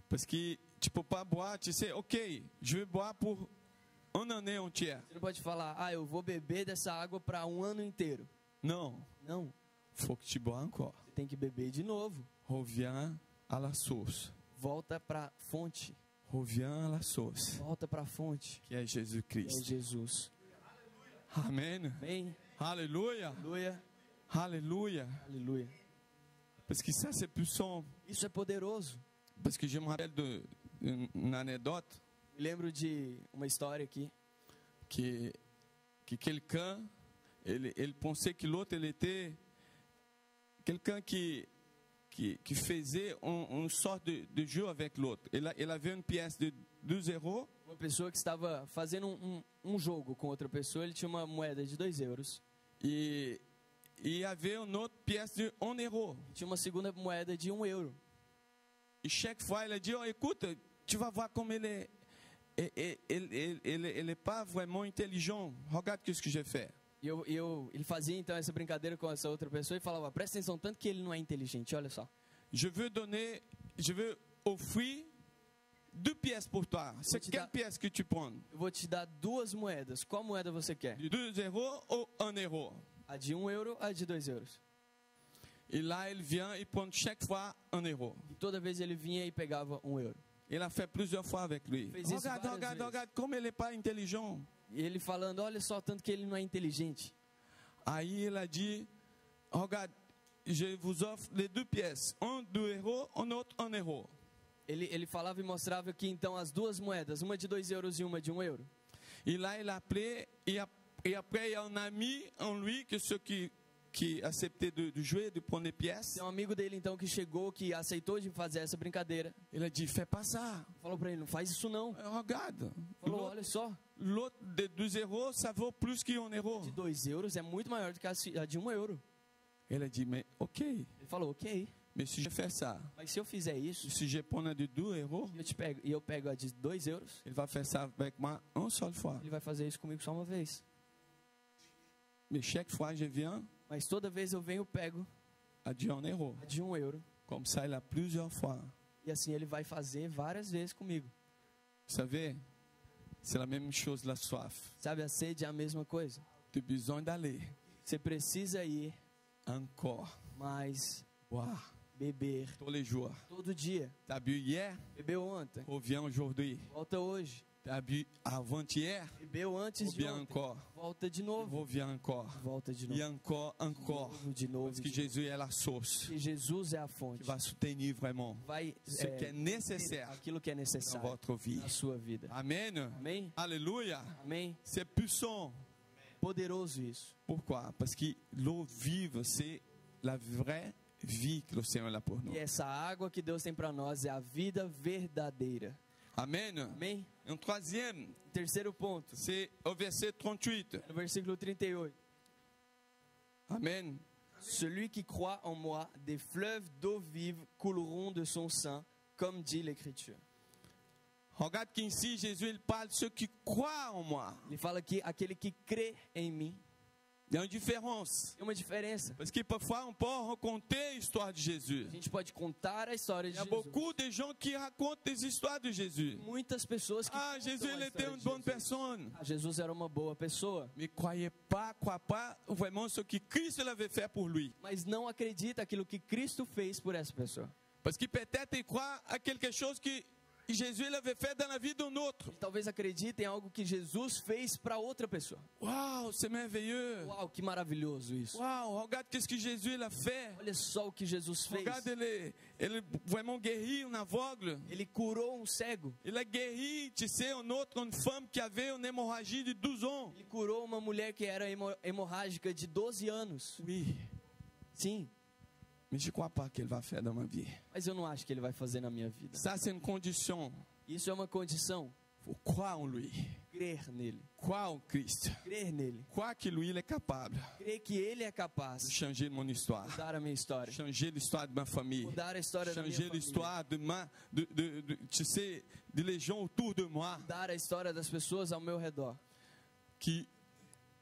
Parce que tu ne peux pas boire, tu sais, ok, je vais boire pour une année entière. Você não pode falar, eu vou beber dessa água para um ano inteiro. Non, Não. il faut que tu bois encore. Você tem que beber de novo. Reviens à la source. Volta para a fonte. Reviens à la source, Volta para a fonte. qui est É Jésus-Christ. Jesus. Amen. Amém? Alléluia. Aleluia. Alléluia. Aleluia. Parce que ça, c'est puissant. Isso é poderoso. Parce que je me rappelle d'une anecdote Me lembro de uma história aqui. que quelqu'un, ele pensait que l'autre, ele était quelqu'un qui faisait une sorte de jeu avec l'autre. Il avait une pièce de 2 euros. Uma pessoa que estava fazendo um jogo com outra pessoa, ele tinha uma moeda de 2 euros. Et il y avait une autre pièce de 1 euro. Tinha uma segunda moeda de 1 euro. Et chaque fois, il a dit, oh, écoute, tu vas voir comme il est. Ele n'est pas vraiment intelligent. Regarde ce que j'ai fait. Ele fazia então essa brincadeira com essa outra pessoa e falava, presta atenção, tanto que ele não é inteligente, olha só. Je veux offrir 2 pièces pour toi. C'est te quelle dar- pièce que tu prends? Eu vou te dar 2 moedas. Qual moeda você quer? De 2 euros ou 1 euro? A de 1 euro, a de 2 euros. Et là, il vient, il prend chaque fois 1 euro. E toda vez ele vinha e pegava 1 euro. Il a fait plusieurs fois avec lui. Fez isso Regarde, várias regarde, vezes. regarde, comme il n'est pas intelligent. E ele falando, olha só, tanto que ele não é inteligente. Aí il a dit, regarde, je vous offre les 2 pièces. Un 2 euros, un autre 1 euro. Ele falava e mostrava que então as 2 moedas, uma de 2 euros e uma de 1 euro. Et là, il a appelé, et après, il y a un ami en lui, que ceux qui acceptaient de jouer, de prendre les pièces. Tem um amigo dele então que chegou, que aceitou de fazer essa brincadeira. Il a dit, fais pas ça. Falou pra ele, não faz isso não. Regarde, Falou, olha só, l'autre de 2 euros, ça vaut plus qu'1 euro. de 2 euros é muito maior do que a de 1 euro. Il a dit, mais ok, Ele falou, ok, mais si je fais ça, mas se eu fizer isso, si je prends la de 2 euros, e eu pego a de 2 euros, il va faire ça avec moi une seule fois. ele vai fazer isso comigo só uma vez. Mais chaque fois je viens, Mas toda vez eu venho, pego à dire 1 euro. a de 1 euro. Comme ça, il a plusieurs fois. E assim ele vai fazer várias vezes comigo. Vous savez, c'est la même chose la soif. Sabe, a sede é a mesma coisa. Tu as besoin d'aller Você precisa ir, encore mas boire beber tous les jours. todo dia. Tu as bu hier, Bebeu ontem, reviens aujourd'hui. volta hoje. Tu as bu avant-hier, Bebeu antes de reviens ontem, encore. volta de novo. Reviens encore. Volta de Et novo. encore, encore. De novo, Parce que de novo. Jésus est la source Que Jesus é a fonte. qui va soutenir vraiment Vai ce qui est nécessaire aquilo que é dans necessário votre vie. na sua vida. Amen. Amém? Alléluia. Amém? C'est puissant. Poderoso isso. Pourquoi? Parce que l'eau vive, c'est la vraie vie que le Seigneur a pour nous. E essa água que Deus tem para nós é a vida verdadeira. Amen. Amém? Un troisième, Terceiro ponto, c'est au verset 38. no versículo 38. Amen. Celui qui croit en moi, des fleuves d'eau vive couleront de son sein, comme dit l'Écriture. Regarde qu'ici, Jésus, il parle de ceux qui croient en moi. Ele fala que aquele que crê em mim. Il y a une différence. Tem uma diferença. Parce que parfois, on peut raconter l'histoire de Jésus. A gente pode contar a história Il de y a Jesus. beaucoup de gens qui racontent des histoires de Jésus. Muitas pessoas que Ah, contam Jésus, a il était história une de bonne Jesus. personne. Ah, Jesus era uma boa pessoa, Mais croyez pas vraiment ce que Christ l'avait fait pour lui. mas não acredita aquilo que Cristo fez por essa pessoa. Parce que peut-être il croit à quelque chose que Jésus l'avait fait dans la vie d'un autre. Ele talvez acredite em algo que Jesus fez para outra pessoa. Waouh, c'est merveilleux. Uau, que maravilhoso isso. Waouh, regarde qu'est-ce que Jésus il a fait. Olha só o que Jesus fez. Regarde, ele vraiment guéri un aveugle. Ele curou um cego. Il a guéri, tu sais, une femme qui avait une hémorragie de 12 ans. Ele curou uma mulher que era hemorrágica de 12 anos. Oui, Sim, mais je ne crois pas qu'elle va faire dans ma vie. mas eu não acho que ele vai fazer na minha vida. Ça, c'est une condition. Isso é uma condição. Il faut croire en lui. Crer nele. Croire en Christ. Crer nele. Croire que lui, il est capable Crer que ele é capaz de de changer mon histoire. mudar a minha história. Changer l'histoire de ma famille. Mudar a história da minha Changer família. l'histoire tu sais, des gens autour de moi. Mudar a história das pessoas ao meu redor. Que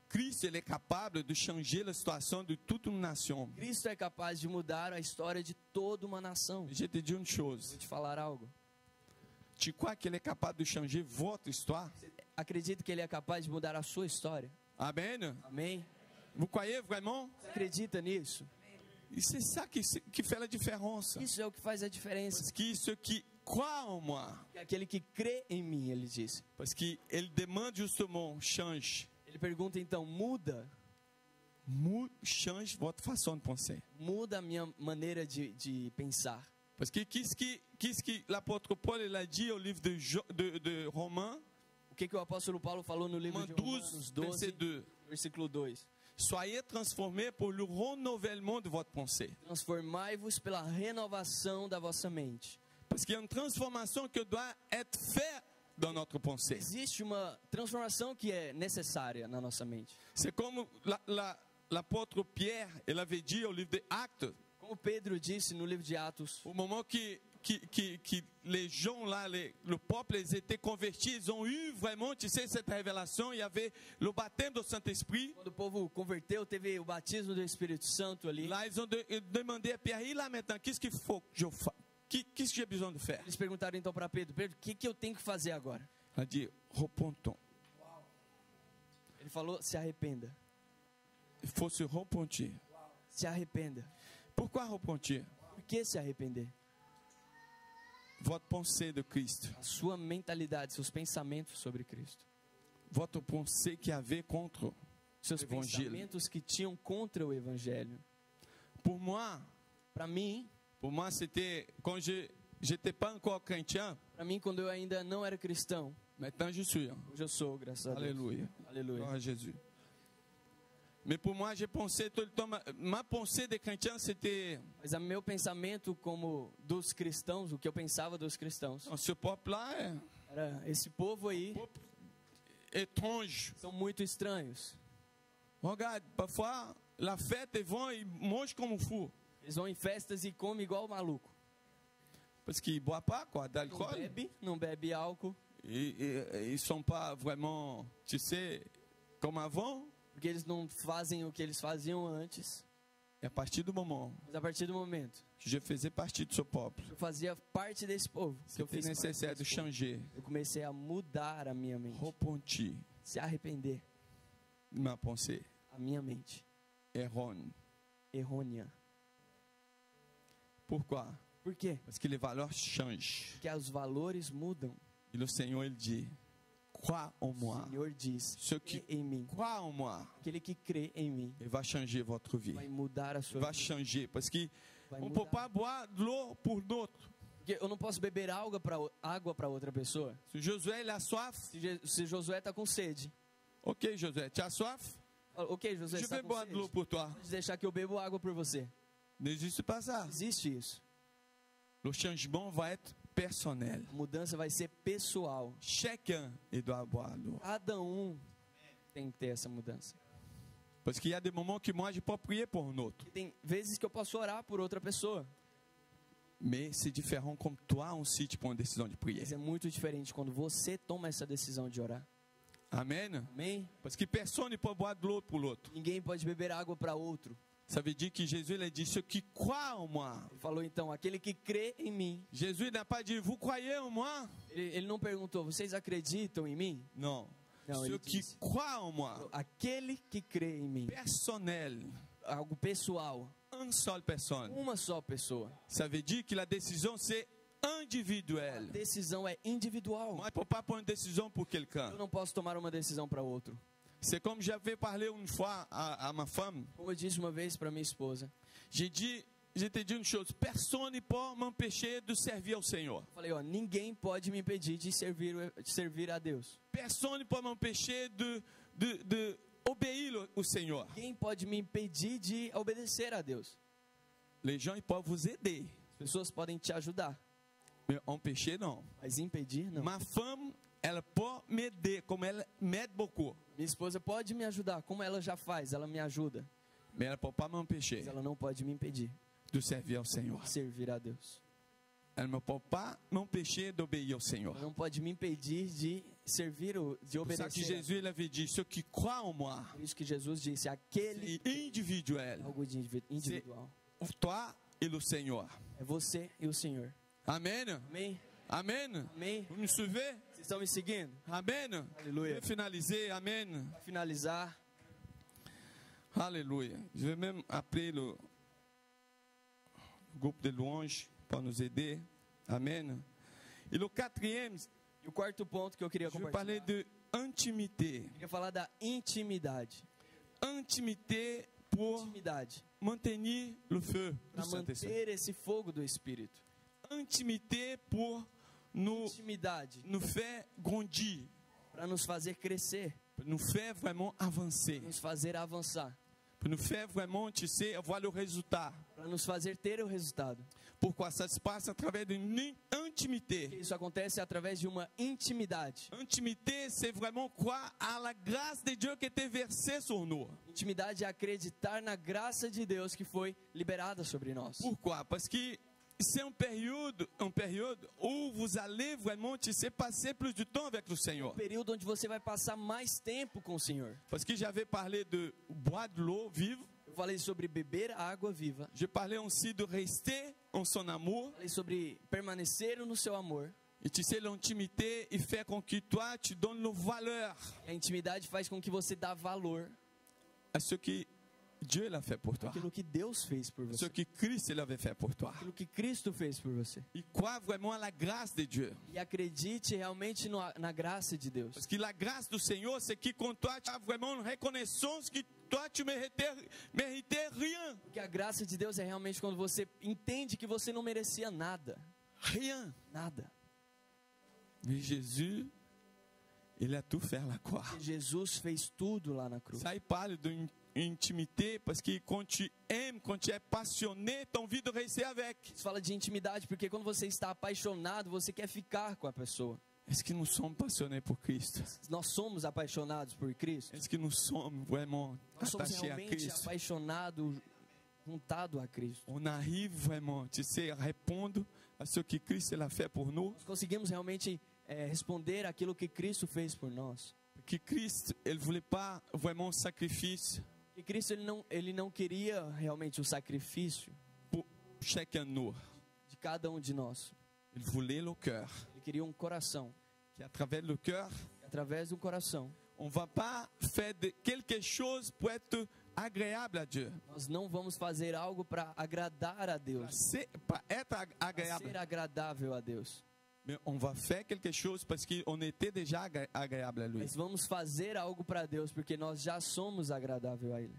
Christ, il est capable de changer la situation de toute une nation. Cristo é capaz de mudar a história de toda uma nação. Je te dis une chose. Vou te falar algo. Tu crois qu'il est capable de changer votre histoire? Acredito que ele é capaz de mudar a sua história. Amen. Amém? Vous croyez vraiment? Você acredita nisso? Et c'est ça qui fait la différence. Isso é o que faz a diferença. Parce que ceux qui croient en moi, Aquele que crê em mim, ele disse. parce qu'il demande justement, change. Ele pergunta então, Change votre façon de penser. muda a minha maneira de pensar. Parce que qu'est-ce que l'apôtre Paul il a dit au livre de Romains, O que o apóstolo Paulo falou no livro Romains de Romanos 12, verset 12, 2. versículo 2. Soyez transformés pour le renouvellement de votre pensée. Transformai-vos pela renovação da vossa mente. Parce qu'il y a une transformation qui doit être faite dans notre pensée. Existe uma transformação que é necessária na nossa mente. C'est comme l'apôtre Pierre, il avait dit au livre des Actes, Como Pedro disse no livro de Atos, au moment que les gens là, le peuple, ils étaient convertis, ils ont eu vraiment, tu sais, cette révélation. Il y avait le baptême du Saint-Esprit. quando o povo converteu, teve o batismo do Espírito Santo ali. Là, ils ont demandé à Pierre, et là maintenant, qu'est-ce qu'il faut que je fasse? Qu'est-ce que j'ai besoin de faire? Eles perguntaram então para Pedro, Pedro, o que eu tenho que fazer agora? Il a dit, repentons. Ele falou, se arrependa. Il faut se repentir. Se arrependa. Pourquoi repentir? Por que se arrepender? Votre pensée de Christ, A sua mentalidade, seus pensamentos sobre Cristo. votre pensée qui avait contre Seus l'évangile. pensamentos que tinham contra o Evangelho. Pour moi, Para mim, c'était quand j'étais pas encore chrétien. quando eu ainda não era cristão, Maintenant, je suis. hoje eu sou, graças a Deus. Alléluia. Aleluia. Gloire à Jésus. Mais pour moi, j'ai pensé tout le temps, ma pensée des chrétiens, c'était Mas o meu pensamento como dos cristãos, o que eu pensava dos cristãos, ce peuple-là era esse povo aí est étrange. são muito estranhos. Regarde, parfois, la fête, ils vont, ils mangent comme un fou. Eles vão em festas e comem igual maluco. Parce qu'ils ne boivent pas quoi, Não d'alcool. não bebe álcool, Ils ne sont pas vraiment, tu sais, comme avant. porque eles não fazem o que eles faziam antes. Et à partir du moment Mas a partir do momento que je faisais partie de ce peuple, que eu fazia parte desse povo, que eu c'était fiz parte nécessaire de desse povo, changer, eu comecei a mudar a minha mente, repentir se arrepender, ma pensée a minha mente erronée. errônea. Pourquoi? Por quê? Parce que les valeurs changent. Porque os valores mudam. Et le Seigneur, il dit, crois en O moi. Senhor diz, Ceux qui crê em mim. croient en moi, Aquele que crê em mim il va changer votre vie. vai mudar a Il sua va vida. changer. Parce qu'on Vai ne mudar. peut pas boire de l'eau pour d'autres. Porque eu não posso beber água para outra pessoa. Si Josué il a soif, Se Josué está com sede. ok Josué, tu as soif? Fala, ok, Josué, Je você tá vais com boire de l'eau sede? pour toi. Pode deixar que eu bebo água por você. N'existe pas ça. Existe isso. Le changement va être personnel. A mudança vai ser pessoal. Chacun, il doit boire de l'eau. Cada tem que ter essa mudança. Parce qu'il y a des moments que moi, je peux prier pour un autre. E tem vezes que eu posso orar por outra pessoa. Mais c'est différent comme toi aussi tu prends une décision de prier. Mas é muito diferente quando você toma essa decisão de orar. Amen. Amém? Parce que personne ne peut boire de l'eau pour l'autre. Ninguém pode beber água para outro. Ça veut dire que Jésus il a dit ceux qui croient en moi. Ele falou então, aquele que crê em mim. Jésus n'a pas dit vous croyez en moi. Ele não perguntou, vocês acreditam em mim? Non. Não, Ceux ele qui disse, croient en moi. aquele que crê em mim. Personnel. Algo pessoal. Une seule personne. Uma só pessoa. Ça veut dire que la décision c'est A individuelle. decisão é individual. Moi, je ne peux pas prendre une décision pour quelqu'un. Eu não posso tomar uma decisão para outro. C'est comme j'avais parlé une fois à ma femme. Como eu disse uma vez para minha esposa, Je t'ai dit une chose. Personne ne peut m'empêcher de servir au Seigneur. eu falei, ó, ninguém pode me impedir de servir a Deus. Personne ne peut m'empêcher de obéir au Seigneur. Ninguém pode me impedir de obedecer a Deus. Les gens ils peuvent vous aider. As pessoas podem te ajudar, Mais empêcher, non. mas impedir, não. Ma femme, elle peut m'aider, comme elle m'aide beaucoup. Minha esposa pode me ajudar, como ela já faz, ela me ajuda. Mais elle ne peut pas m'empêcher Mas ela não pode me impedir de servir au Seigneur. de servir a Deus. Elle ne peut pas m'empêcher d'obéir au Seigneur. Ela não pode me impedir de servir, de C'est pour ça que obedecer. Jésus il avait dit, ceux qui croient en moi, Por isso que Jesus disse, aquele c'est individuel. algo de individual. Toi et le Seigneur. É você e o Senhor. Amen. Amém? Amen. Amém? Vous me suivez? Vocês estão me seguindo? Amen. Alléluia. Je vais finaliser. Amen. Para finalizar, Alléluia. Je vais même appeler le groupe de louanges pour nous aider. Amen. Et le quatrième, e o quarto ponto que eu queria je vais compartilhar, parler de intimité. eu queria falar da intimidade. Intimité pour Intimidade. maintenir le feu du Para Saint-Esprit. manter esse fogo do Espírito. Intimité pour nous Intimidade. faire grandir, Para nos fazer crescer. pour nous faire vraiment avancer, Nos fazer avançar. pour nous faire vraiment, tu sais, avoir le résultat. Para nos fazer ter o resultado. Pourquoi? Ça se passe à travers d'une intimité. Isso acontece através de uma intimidade. Intimité, c'est vraiment croire à la grâce de Dieu qui était versée sur nous. Intimidade é acreditar na graça de Deus que foi liberada sobre nós. Pourquoi? Parce que c'est une période où vous allez vraiment, tu sais, passer plus de temps avec le Seigneur. Período onde você vai passar mais tempo com o Senhor. Parce que j'avais parlé de boire de l'eau vive. Eu falei sobre beber a água viva. Je parlais aussi de rester en son amour. Falei sobre permanecer no seu amor. Et tu sais, l'intimité, il fait qu'on que toi, tu donnes la valeur A intimidade faz com que você dá valor à ce que Dieu l'a fait pour toi. àquilo que Deus fez por Ce você. que Christ l'avait fait pour toi. Aquilo que Cristo fez por você. Il croit vraiment à la grâce de Dieu. E acredite realmente na graça de Deus. Parce que la grâce du Seigneur, c'est que quand toi, tu as vraiment une reconnaissance que toi, tu méritais rien. Porque a graça de Deus é realmente quando você entende que você não merecia nada. Rien. Nada. Mais Jésus, il a tout fait à la croix. E Jesus fez tudo lá na cruz. Ça, il parle d'une intimité, parce que quand tu aimes, quand tu es passionné, tu as envie de rester avec. Isso fala de intimidade, porque quando você está apaixonado, você quer ficar com a pessoa. Est-ce que nous sommes passionnés pour Christ? Nós somos apaixonados por Cristo. Est-ce que nous sommes vraiment Nós somos attachés à realmente Christ? apaixonados, juntados a Cristo. On arrive vraiment, tu sais, à répondre à ce que Christ a fait pour nous. Nós conseguimos realmente responder aquilo que Cristo fez por nós. Que Christ, il ne voulait pas vraiment sacrifice E Cristo ele não queria realmente o sacrifício pour chacun de nous. de cada um de nós. Il voulait le cœur. Ele queria um coração. Et à travers le cœur, E através do coração, on ne va pas faire quelque chose pour être agréable à Dieu. nós não vamos fazer algo para agradar a Deus, C'est pas être para agréable, ser agradável a Deus. mais on va faire quelque chose parce qu'on était déjà agréable à lui. Mas vamos fazer algo para Deus porque nós já somos agradável a Ele.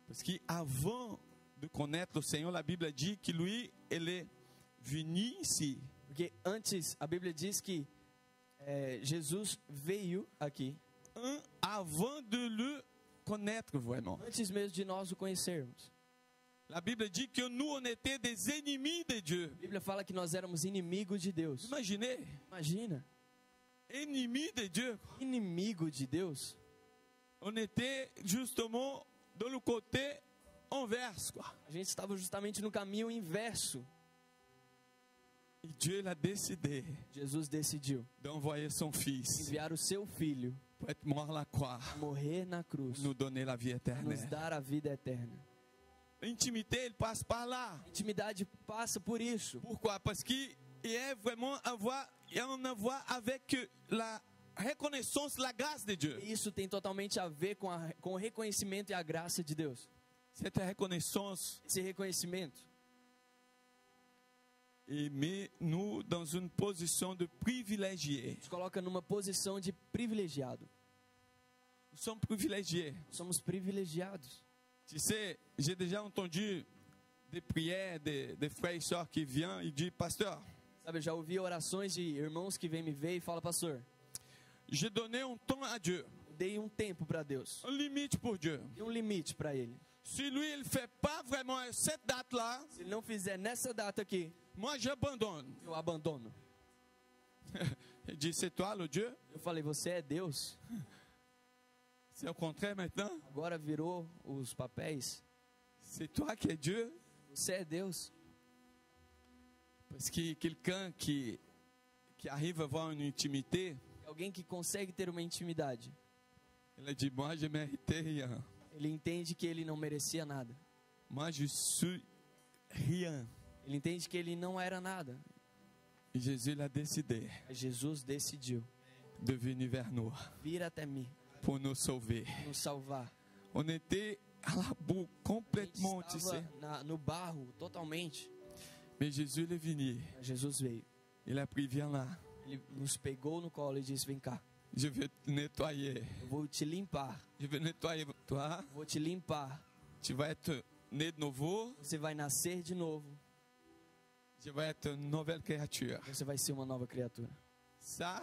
Parce qu'avant de connaître le Seigneur, la Bible dit que lui, il est venu ici. Porque antes, a Bíblia diz que Jesus veio aqui, Avant de le connaître vraiment. antes mesmo de nós o conhecermos. La Bible dit que nous, on était des ennemis de Dieu. A Bíblia fala que nós éramos inimigos de Deus. Imaginez, Imagina, ennemis de Dieu. inimigo de Deus. On était justement dans le côté inverse, quoi. A gente estava justamente no caminho inverso Et Dieu il a décidé Jesus decidiu d'envoyer son Fils enviar o seu Filho pour être mort à la croix, morrer na cruz, pour nous donner la vie nos éternelle. dar a vida eterna. L'intimité, il passe par là. A intimidade passa por isso. Pourquoi? Parce qu'il est vraiment en avoir avec la reconnaissance, la grâce de Dieu. Isso tem totalmente a ver com o reconhecimento e a graça de Deus. Cette reconnaissance Esse reconhecimento met nous dans une position de privilégié. nos coloca numa posição de privilegiado. Nous sommes privilégiés. Somos privilegiados. Tu sais, j'ai déjà entendu des prières des frères et sœurs qui viennent et disent, pasteur, Sabe, eu já ouvi orações de irmãos que vêm me ver e falam, pastor, j'ai donné un temps à Dieu, dei um tempo para Deus, une limite pour Dieu. e um limite para Ele. Si lui, il ne fait pas vraiment cette date-là, Se Ele não fizer nessa data aqui, moi, j'abandonne. eu abandono. Il dit, c'est toi le Dieu? Eu falei, você é Deus? C'est au contraire maintenant. Agora virou os papéis. C'est toi qui es Dieu. Você é Deus. Parce que quelqu'un qui arrive à avoir une intimité, Alguém que consegue ter uma intimidade, il a dit, moi, je méritais rien. ele entende que ele não merecia nada. Moi, je suis rien. Ele entende que ele não era nada. Et Jésus a décidé Mas Jesus decidiu de venir vers nous vir até mim, pour nous sauver. nos salvar. On était à la boue A gente complètement, tu sais. estava no barro totalmente. Mais Jésus est venu. Mas Jesus veio. Il a pris, viens là. Ele nos pegou no colo e disse, vem cá, Je vais te nettoyer. eu vou te limpar. Je vais nettoyer toi. Vou te limpar. Tu vas être né de nouveau. Você vai nascer de novo. Je vais être une nouvelle créature. Você vai ser uma nova criatura. Ça,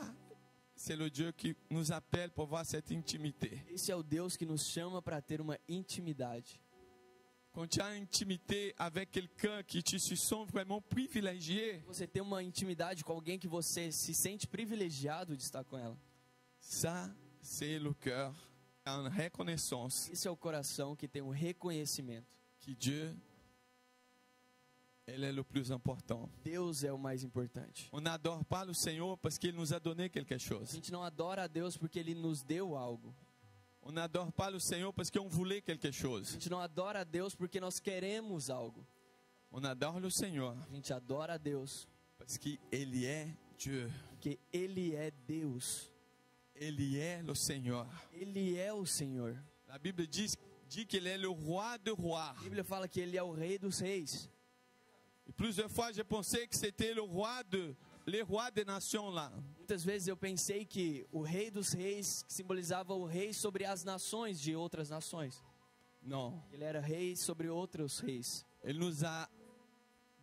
c'est le Dieu qui nous appelle pour voir cette intimité. Esse é o Deus que nos chama para ter uma intimidade. Quand tu as une intimité avec quelqu'un qui tu se sens vraiment privilégié, Você tem uma intimidade com alguém que você se sente privilegiado de estar com ela. ça, c'est le cœur en reconnaissance Esse é o coração que tem um reconhecimento. que Dieu, il est le plus important. Deus é o mais importante. On n'adore pas le Seigneur parce qu'il nous a donné quelque A chose. gente não adora a Deus porque Ele nos deu algo. On n'adore pas le Seigneur parce qu'on voulait quelque A chose. gente não adora a Deus porque nós queremos algo. On adore le Seigneur A gente adora a Deus parce qu'il est Dieu. porque Ele é Deus. Il est le Seigneur. Ele é o Senhor. La Bible dit qu'il est le roi de rois. A Bíblia fala que Ele é o Rei dos Reis. Et plusieurs fois, j'ai pensé que c'était les rois des nations là. Muitas vezes eu pensei que o Rei dos Reis simbolizava o rei sobre as nações de outras nações. Non. Ele era rei sobre outros reis. Il nous a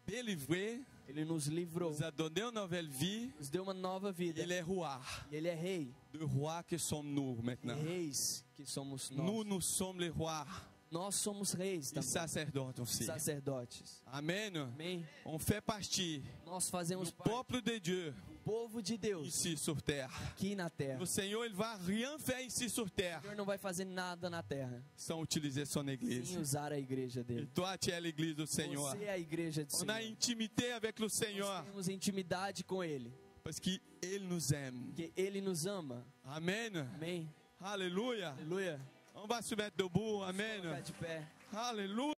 délivrés, Ele nos livrou, nous a donné une nouvelle vie. nos deu uma nova vida. Il est roi. E Ele é rei. De rois que sommes nous maintenant. Reis que somos Nous, nós. nous sommes les rois Nós somos reis et também. sacerdotes aussi. Sacerdotes. Amen. Amém? On fait partie Nós du fazemos parte peuple de Dieu do povo de Deus ici sur terre. aqui na terra. Le Seigneur, il va rien faire ici sur O terre Senhor não vai fazer nada na terra sans utiliser son église. sem usar a igreja Et dele. toi, tu es l'église du Seigneur. Você é a igreja do On a Senhor. intimité avec le Nós Seigneur temos intimidade com Ele, parce qu'il nous aime. porque Ele nos ama. Amen. Amém? Alléluia. Aleluia. On va se mettre debout. Vamos Amen. ficar de pé. Alléluia.